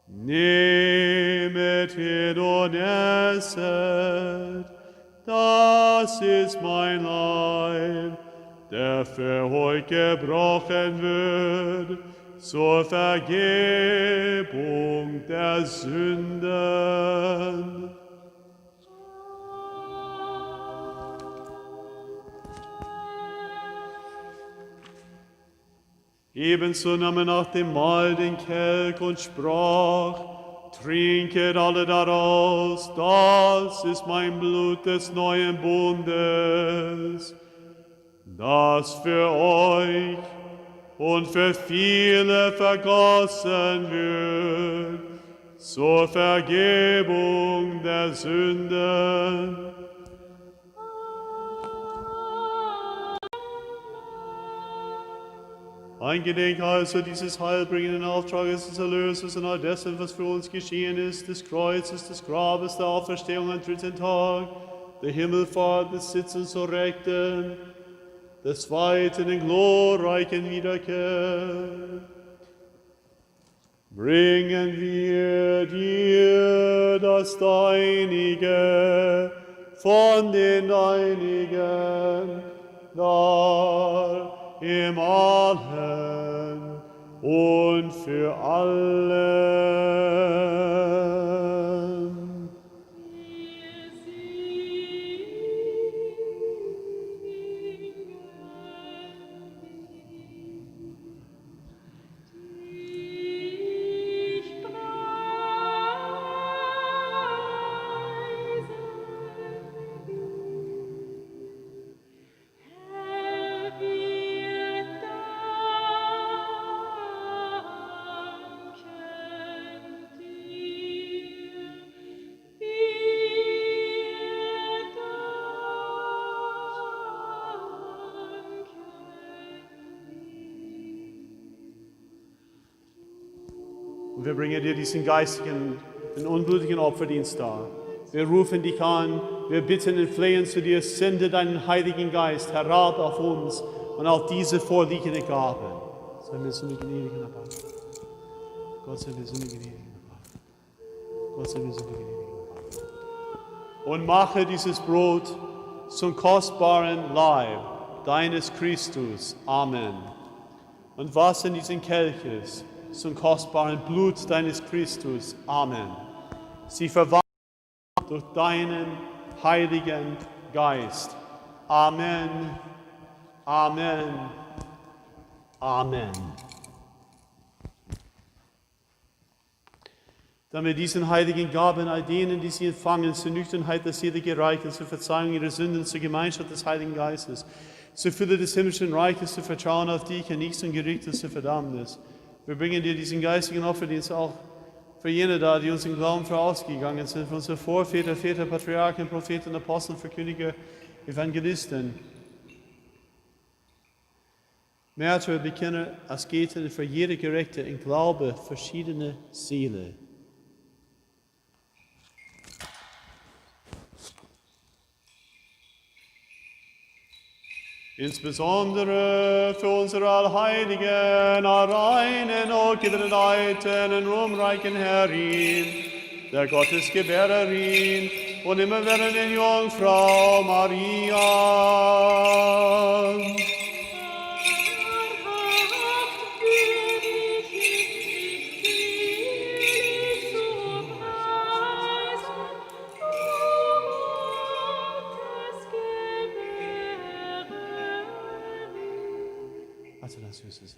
Nehmet hin und esset, das ist mein Leib, der für euch gebrochen wird, zur Vergebung der Sünden. Ebenso nahm er nach dem Mahl den Kelch und sprach: Trinket alle daraus, das ist mein Blut des neuen Bundes, das für euch und für viele vergossen wird, zur Vergebung der Sünden. Eingedenk also dieses heilbringenden Auftrages des Erlösers und all dessen, was für uns geschehen ist, des Kreuzes, des Grabes, der Auferstehung am dritten Tag, der Himmelfahrt, des Sitzens zur Rechten, des zweiten und glorreichen Wiederkehr. Bringen wir dir das Deinige von den Deinigen dar, im Allen und für alle. Und wir bringen dir diesen geistigen, den unblutigen Opferdienst dar. Wir rufen dich an, wir bitten und flehen zu dir, sende deinen Heiligen Geist herab auf uns und auf diese vorliegende Gabe. Sei mir so eine gnädige Erbarmen. Gott sei mir so eine gnädige Erbarmen. Gott sei mir so eine gnädige Erbarmen. Und mache dieses Brot zum kostbaren Leib deines Christus. Amen. Und was in diesen Kelches zum kostbaren Blut deines Christus. Amen. Sie verwandelt durch deinen Heiligen Geist. Amen. Amen. Amen. Damit diesen heiligen Gaben all denen, die sie empfangen, zur Nüchternheit der Seele gereicht und zur Verzeihung ihrer Sünden, zur Gemeinschaft des Heiligen Geistes, zur Fülle des himmlischen Reiches, zu vertrauen auf dich und nicht zum Gericht und zur Verdammnis. Wir bringen dir diesen geistigen Opferdienst auch für jene da, die uns im Glauben vorausgegangen sind, für unsere Vorväter, Väter, Patriarchen, Propheten, Apostel, Verkündiger, Evangelisten, Märtyrer, Bekenner, Asketen, für jede Gerechte in Glaube verschiedene Seele. Insbesondere für unsere allheiligen, reinen und gebenedeiten und ruhmreichen Herrin, der Gottesgebärerin und immerwährenden Jungfrau Maria. Also das Süße ist.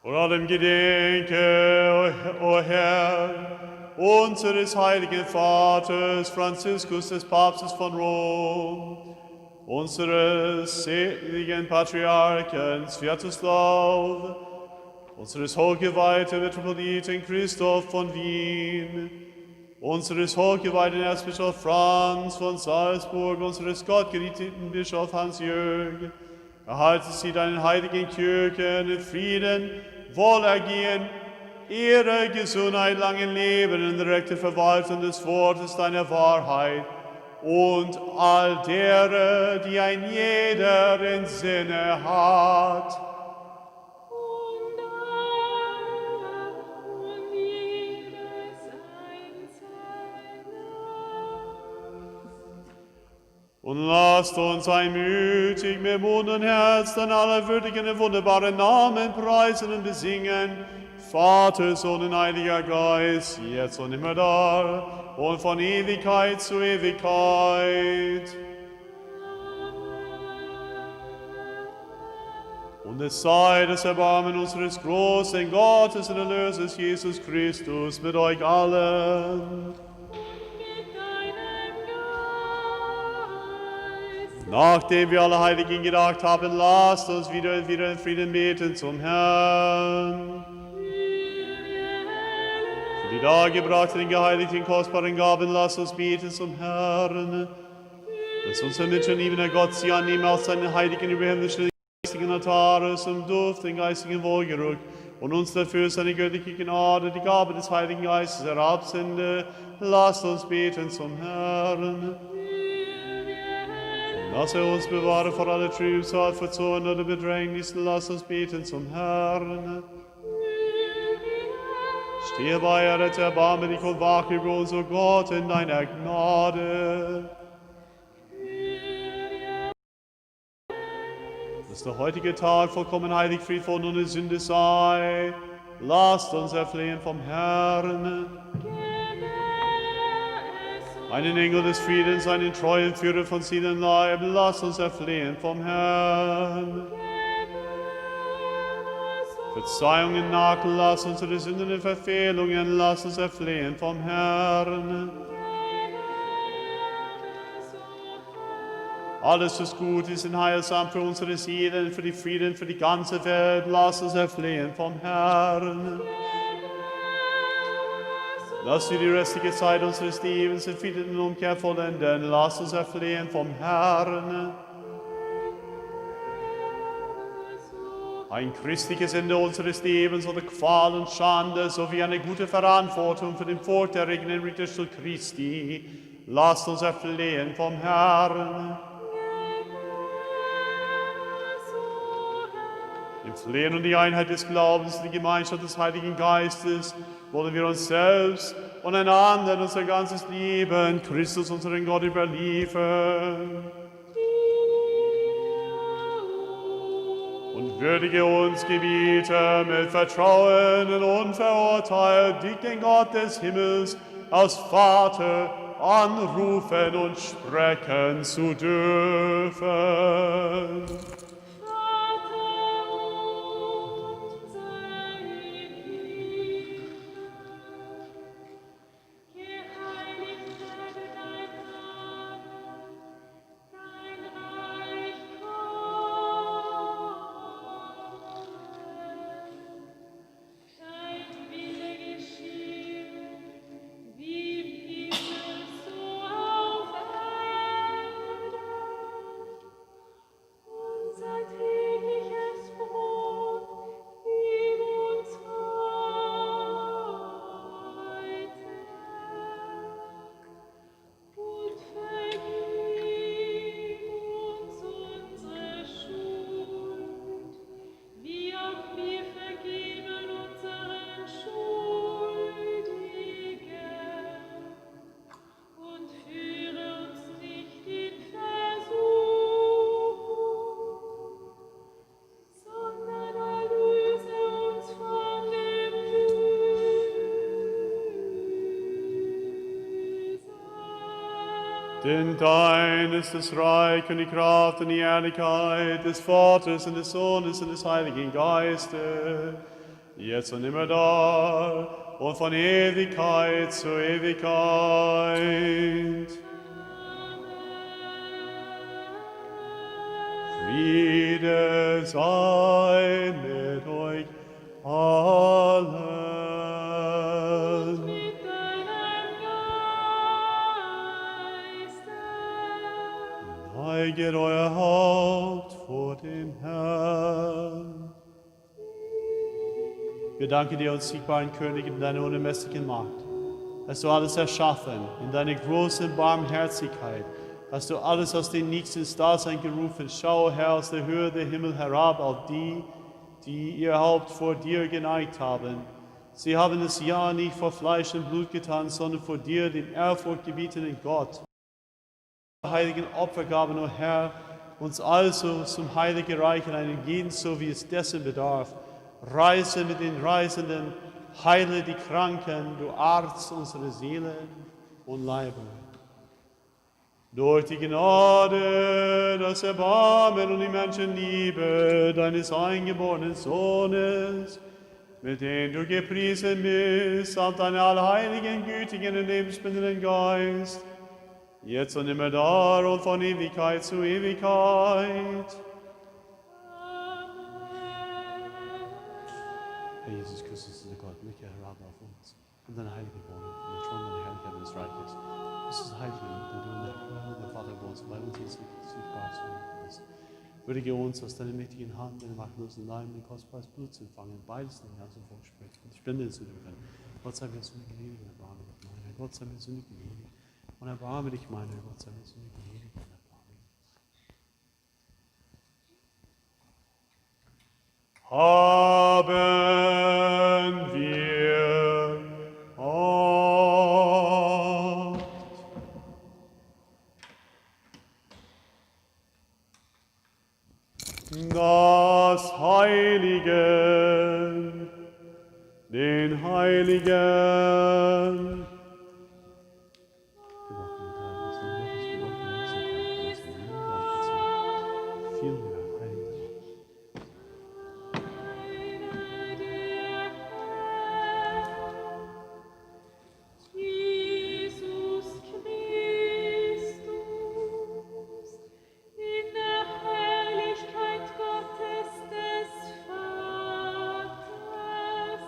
Vor allem gedenke, o Herr, unseres heiligen Vaters Franziskus, des Papstes von Rom, unseres seligen Patriarchen Sviatoslav, unseres hochgeweihten Metropoliten Christoph von Wien, unseres hochgeweihten Erzbischof Franz von Salzburg, unseres gottgerichteten Bischof Hans-Jürg, erhalte sie deinen heiligen Kirchen in Frieden, Wohlergehen, Ehre, Gesundheit, langen Leben und direkte Verwaltung des Wortes deiner Wahrheit und all derer, die ein jeder in Sinne hat. Und lasst uns einmütig mit Mund und Herz dann alle würdigen und wunderbaren Namen preisen und besingen. Vater, Sohn und Heiliger Geist, jetzt und immer da und von Ewigkeit zu Ewigkeit. Und es sei das Erbarmen unseres großen Gottes und Erlösers Jesus Christus mit euch allen. Nachdem wir alle Heiligen gedacht haben, lasst uns wieder in Frieden beten zum Herrn. Für die dargebrachten, geheiligten, kostbaren Gaben, lasst uns beten zum Herrn. Dass unser mitschönliebender Gott sie annehmen aus seinen heiligen, überhimmlischen, geistigen Altare zum Duft, den geistigen Wohlgeruch und uns dafür seine göttliche Gnade, die Gabe des Heiligen Geistes herabsende. Lasst uns beten zum Herrn. Lass uns bewahre vor aller Trübsal, vor Zorn oder Bedrängnis. Lass uns beten zum Herrn. Stehe bei, errette, erbarme dich und wach über uns, o Gott, in deiner Gnade. Dass der heutige Tag vollkommen heilig, friedvoll und ohne Sünde sei. Lasst uns erflehen vom Herrn. Einen Engel des Friedens, einen treuen Führer von seinem Leib, lasst uns erflehen vom Herrn. Verzeihungen nachlass unsere Sünden und Verfehlungen, lasst uns erflehen vom Herrn. Alles, was gut ist und heilsam für unsere Seelen, für die Frieden, für die ganze Welt, lasst uns erflehen vom Herrn. Lass wir die restliche Zeit unseres Lebens in Frieden und Umkehr vollenden. Lass uns erflehen vom Herrn. Ein christliches Ende unseres Lebens oder Qual und Schande, sowie eine gute Verantwortung für den forterregenden Ritterstuhl Christi. Lasst uns erflehen vom Herrn. Im Flehen und die Einheit des Glaubens und die Gemeinschaft des Heiligen Geistes wollen wir uns selbst und einander und unser ganzes Leben Christus, unseren Gott, überliefern. Und würdige uns, Gebieter, mit Vertrauen und unverurteilt, dich, den Gott des Himmels, als Vater anrufen und sprechen zu dürfen. Denn dein ist das Reich und die Kraft und die Herrlichkeit des Vaters und des Sohnes und des Heiligen Geistes, jetzt und immer da und von Ewigkeit zu Ewigkeit. Friede sei mit euch allen. Neiget euer Haupt vor dem Herrn. Wir danken dir, unzweigbaren König, in deiner unermesslichen Macht. Hast du alles erschaffen, in deiner großen Barmherzigkeit. Hast du alles aus dem Nichts ins Dasein gerufen. Schau, Herr, aus der Höhe der Himmel herab auf die, die ihr Haupt vor dir geneigt haben. Sie haben es ja nicht vor Fleisch und Blut getan, sondern vor dir, den ehrfurchtgebietenden Gott. heiligen Opfergaben, o Herr, uns also zum heiligen Reich in einen jeden, so wie es dessen bedarf. Reise mit den Reisenden, heile die Kranken, du Arzt unserer Seelen und Leiber. Durch die Gnade, das Erbarmen und die Menschenliebe deines eingeborenen Sohnes, mit dem du gepriesen bist, auf deinen allheiligen, gütigen und lebensspendenden Geist, jetzt und immer da und von Ewigkeit zu Ewigkeit. Herr Jesus Christus, unser Gott, möge herab auf uns und deine heilige Wohnung, und den Thron deiner Herrlichkeit des Reiches. Das ist heilige, denn du und der Vater wohnst, bei uns ist sichtbar zu uns. Würdige uns aus deiner mächtigen Hand, deinem machtlosen Leib, dein kostbares Blut zu empfangen, beides den ganzen Volk spricht und Spende zu können. Gott sei mir sündig gnädig und erbarme dich meiner. Gott sei mir sündig gnädig und erbarme dich meiner. Gott sei mir sündig gnädig und erbarme dich. Haben wir Acht. Das Heilige, den Heiligen. Jesus Christus, in der Herrlichkeit Gottes des Vaters. Amen.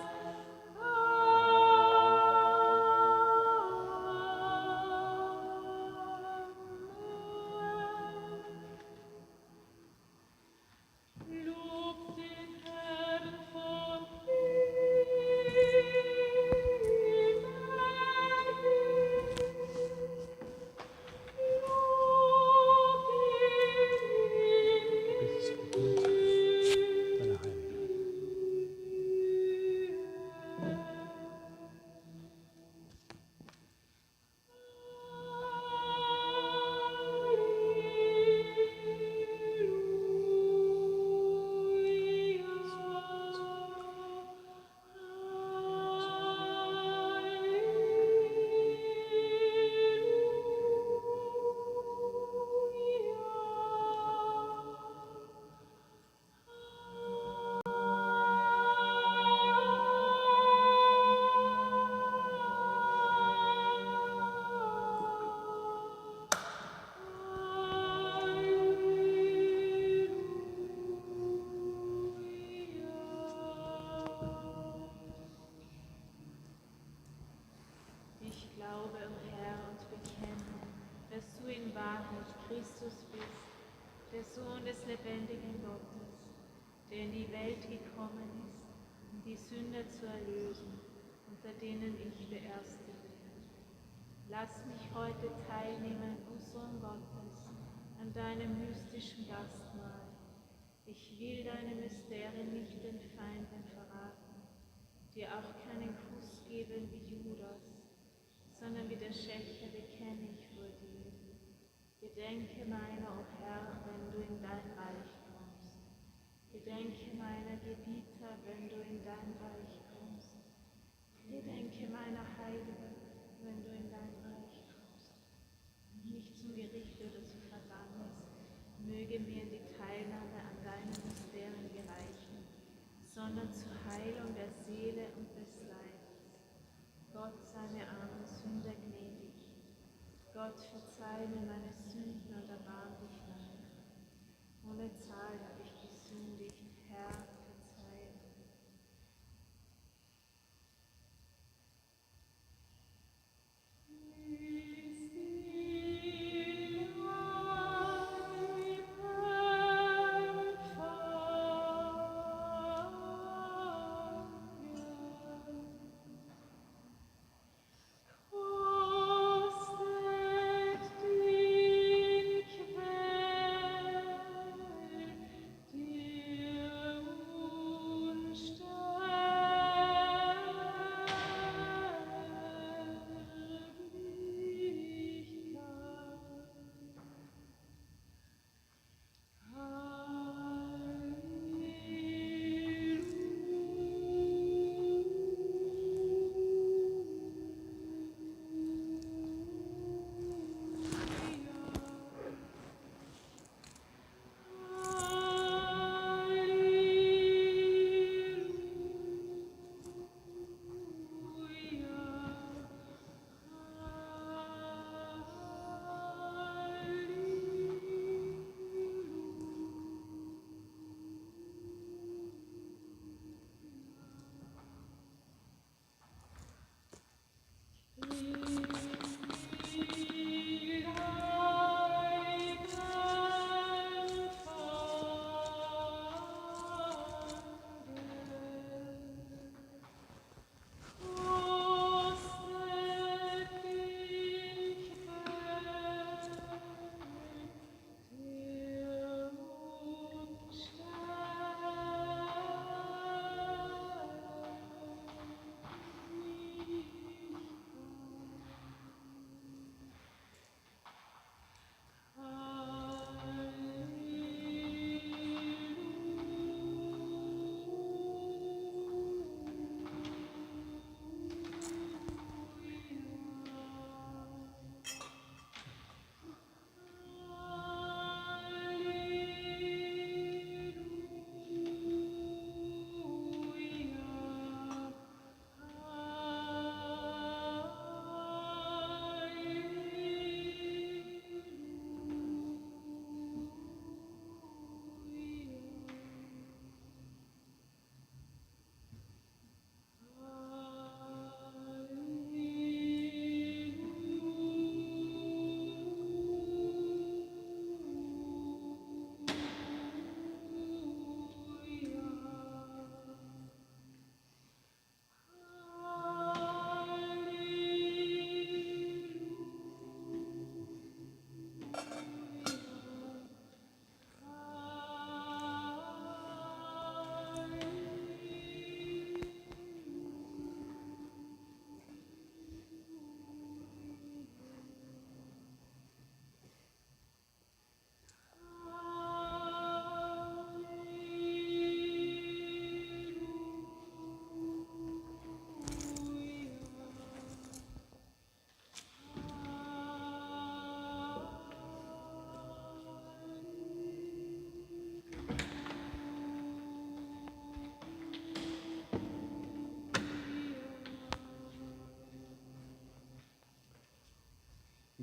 Lobt den Herrn von Deine Heilige. Ich glaube, o Herr, und bekenne, dass du in Wahrheit Christus bist, der Sohn des lebendigen Gottes, der in die Welt gekommen ist, um die Sünder zu erlösen, unter denen ich der Erste bin. Lass mich heute teilnehmen, o Sohn Gottes, an deinem mystischen Gastmahl. Ich will deine Mysterien nicht den Feinden verraten, dir auch keinen Kuss geben wie Judas, sondern wie der Schächer bekenne ich vor dir. Gedenke meiner, o Herr, wenn du in dein Reich kommst. Gedenke meiner Gebieter, wenn du in dein Reich kommst. Gedenke meiner Heiligen, wenn du in dein Reich kommst. Nicht zum Gericht oder zur Verdammnis, möge mir die Teilnahme an deinen Mysterien gereichen, sondern zur Heilung der Seele und des Leibes. Gott sei mir armen Sünder gnädig. Gott verzeih mir meine Sünden und erbarm dich meiner. Ohne Zahl habe ich gesündigt, Herr, verzeih mir. Kostet die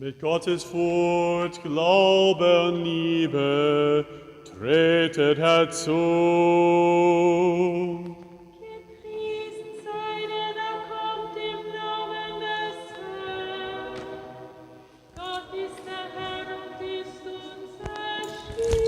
Mit Gottes Furcht, Glaube und Liebe tretet herzu. Gepriesen sei der, der kommt im Namen des Herrn. Gott ist der Herr und ist uns erschienen.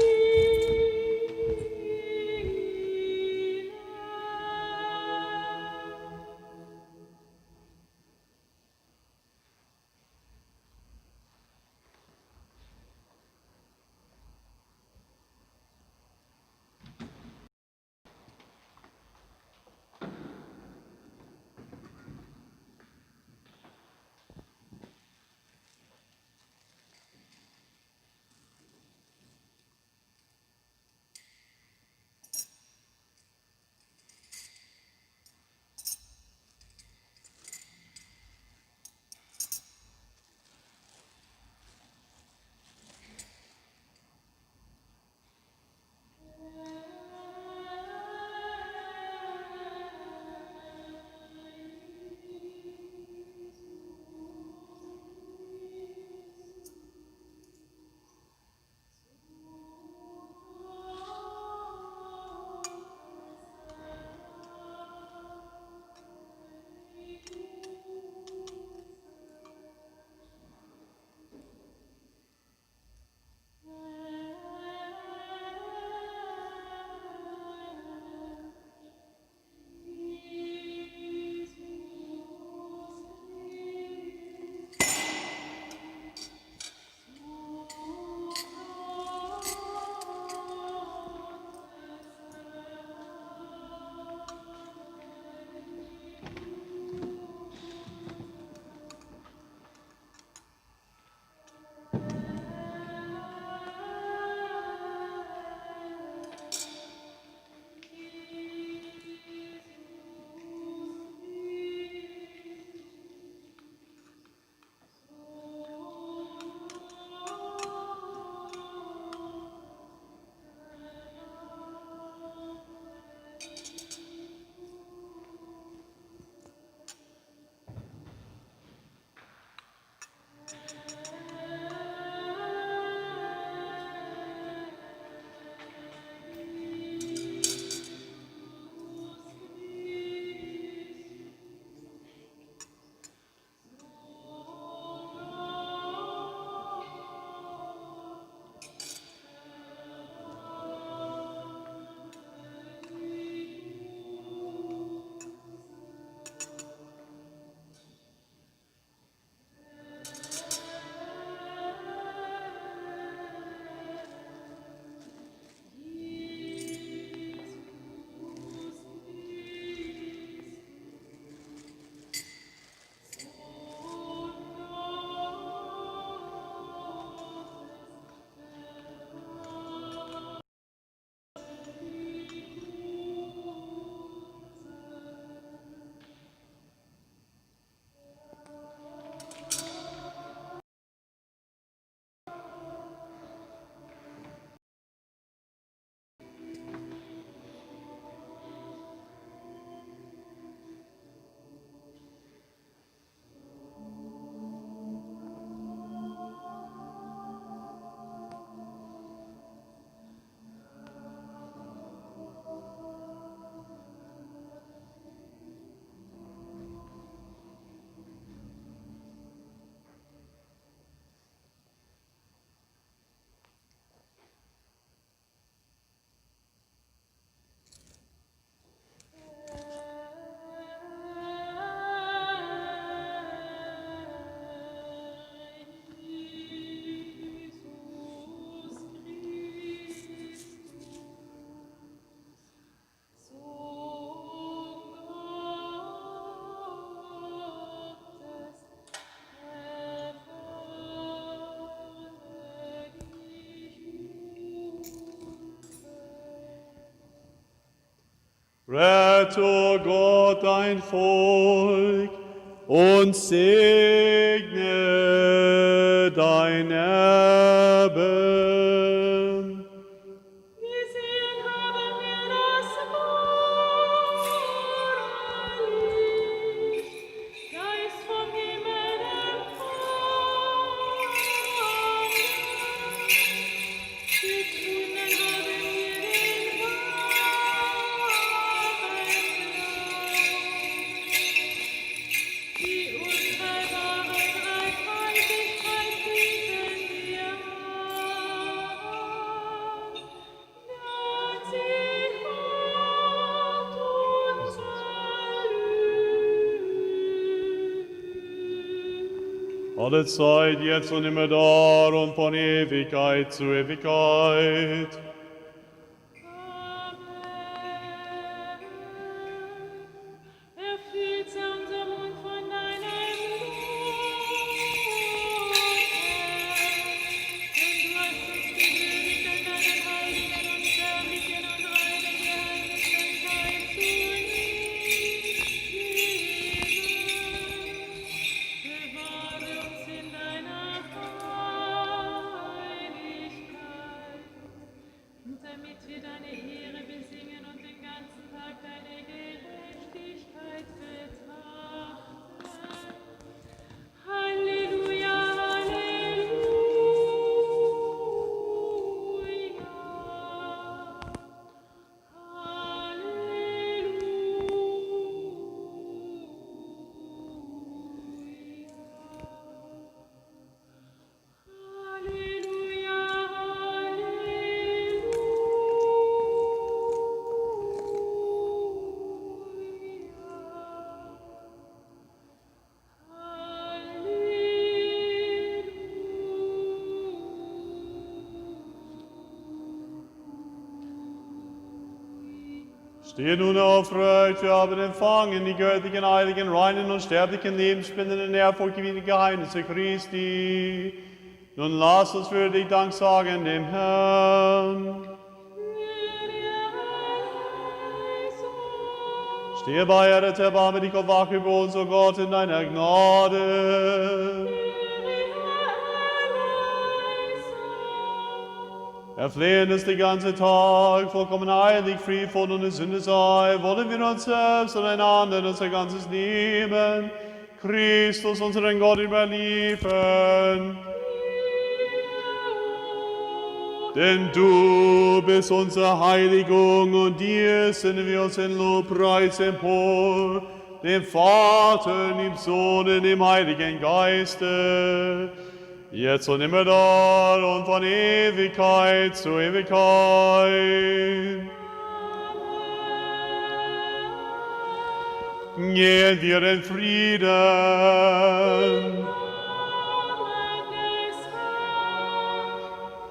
Rette, o Gott, dein Volk und segne dein Erbe. Gesehen haben wir das Morgenlicht, Geist vom Himmel empfangen. alle Zeit, jetzt und immer da und von Ewigkeit zu Ewigkeit. Stehe nun aufrecht, wir haben empfangen die göttlichen, heiligen, reinen und sterblichen, lebensspendenden, hervorgewiesenen Geheimnisse Christi. Nun lass uns für dich Dank sagen dem Herrn. Stehe bei, erret, erbarme dich und wach über uns, o Gott, in deiner Gnade. Erflehen es den ganzen Tag, vollkommen heilig, frei von ohne Sünde sei, wollen wir uns selbst und einander unser ganzes Leben, Christus, unseren Gott, überliefern. Denn du bist unsere Heiligung und dir senden wir uns in Lobpreis empor, dem Vater, dem Sohn und dem Heiligen Geiste, jetzt und immer da und von Ewigkeit zu Ewigkeit. Gehen wir in Frieden.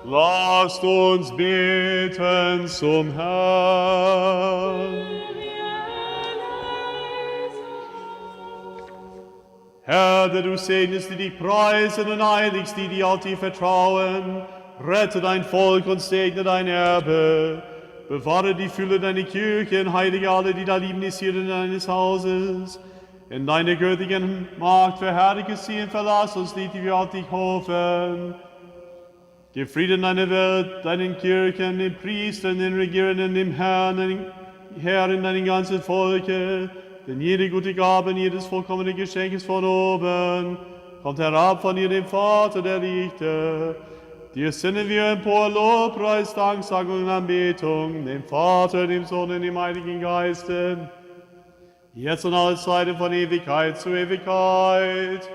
Lasst uns beten zum Herrn. Herr, der du segnest, die dich preisen und heiligst, die auf dich vertrauen, rette dein Volk und segne dein Erbe. Bewahre die Fülle deiner Kirche und heilige alle, die da lieben, die Sirren deines Hauses. In deiner göttlichen Macht verherrliche sie und verlass uns die wir auf dich hoffen. Gib Frieden deiner Welt, deinen Kirchen, den Priestern, den Regierenden, dem Herrn in deinem ganzen Volke. Denn jede gute Gabe und jedes vollkommene Geschenk ist von oben, kommt herab von dir, dem Vater der Lichter. Dir senden wir empor Lobpreis, Danksagung und Anbetung, dem Vater, dem Sohn und dem Heiligen Geiste, jetzt und alle Zeiten von Ewigkeit zu Ewigkeit.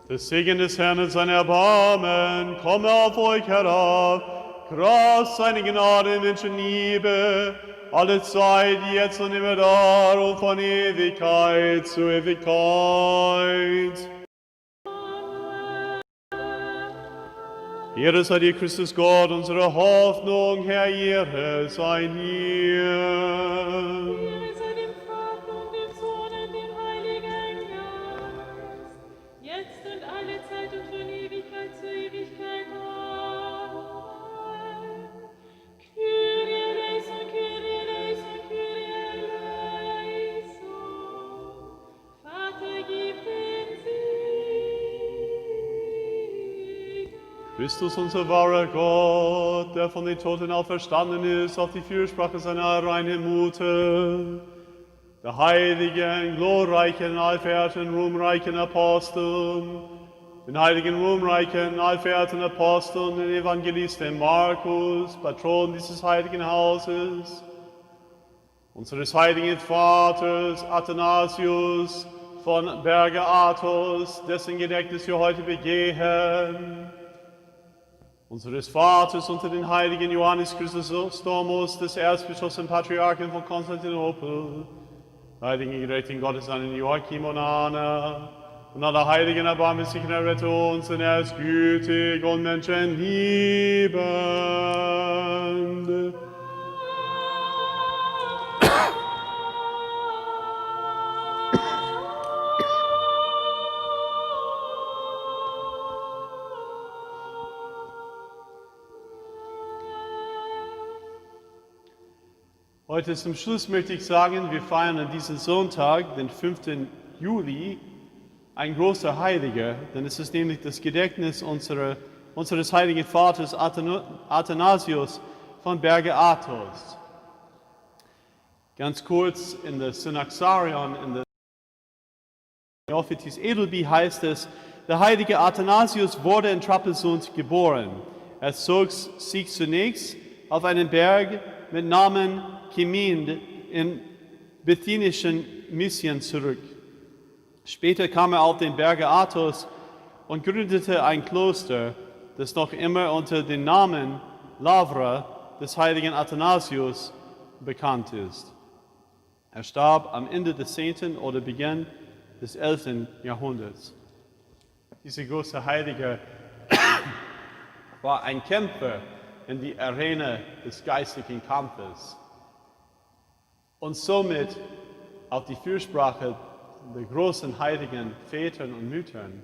Der Segen des Herrn und sein Erbarmen komme auf euch herab, Kraft seine Gnade, Menschenliebe, alle Zeit, jetzt und immer da und von Ewigkeit zu Ewigkeit. Ehre sei dir, Christus Gott, unsere Hoffnung, Herr, Ehre sei dir. Christus, unser wahrer Gott, der von den Toten auferstanden ist, auf die Fürsprache seiner reinen Mutter, der heiligen, glorreichen, allverehrten, ruhmreichen Aposteln, den heiligen, ruhmreichen, allverehrten Aposteln, den Evangelisten Markus, Patron dieses heiligen Hauses, unseres heiligen Vaters Athanasius von Berge Athos, dessen Gedächtnis wir heute begehen, unseres Vaters unter den heiligen Johannes Chrysostomus, des Erzbischofs und Patriarchen von Konstantinopel, heiligen gerechten Gottes an Joachim und Anna, und aller heiligen erbarmungslichen errette uns, denn er ist gütig und menschenliebend. Heute zum Schluss möchte ich sagen, wir feiern an diesem Sonntag, den 5. Juli, ein großer Heiliger, denn es ist nämlich das Gedächtnis unseres heiligen Vaters Athanasius von Berge Athos. Ganz kurz in der Synaxarion, in der Neophytis Edelby heißt es, der heilige Athanasius wurde in Trapezunt geboren. Er zog sich zunächst auf einen Berg mit Namen Chimind in bithynischen Mysien zurück. Später kam er auf den Berge Athos und gründete ein Kloster, das noch immer unter dem Namen Lavra des heiligen Athanasius bekannt ist. Er starb am Ende des 10. oder Beginn des 11. Jahrhunderts. Dieser große Heilige war ein Kämpfer in die Arena des geistigen Kampfes und somit auf die Fürsprache der großen heiligen Vätern und Müttern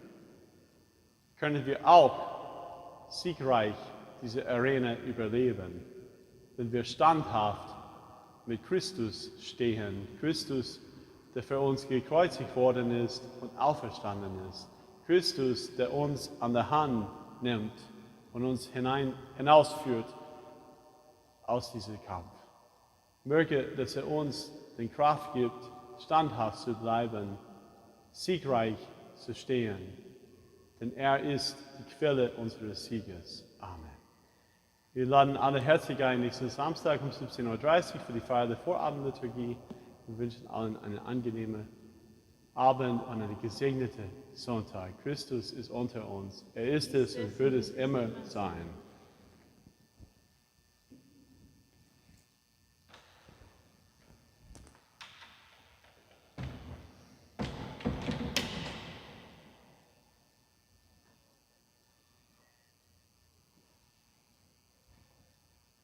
können wir auch siegreich diese Arena überleben, wenn wir standhaft mit Christus stehen. Christus, der für uns gekreuzigt worden ist und auferstanden ist. Christus, der uns an der Hand nimmt und uns hinausführt aus diesem Kampf. Möge, dass er uns die Kraft gibt, standhaft zu bleiben, siegreich zu stehen, denn er ist die Quelle unseres Sieges. Amen. Wir laden alle herzlich ein, nächsten Samstag um 17:30 Uhr für die Feier der Vorabendliturgie. Wir wünschen allen einen angenehmen Abend und einen gesegneten Sonntag. Christus ist unter uns. Er ist es und wird es immer sein.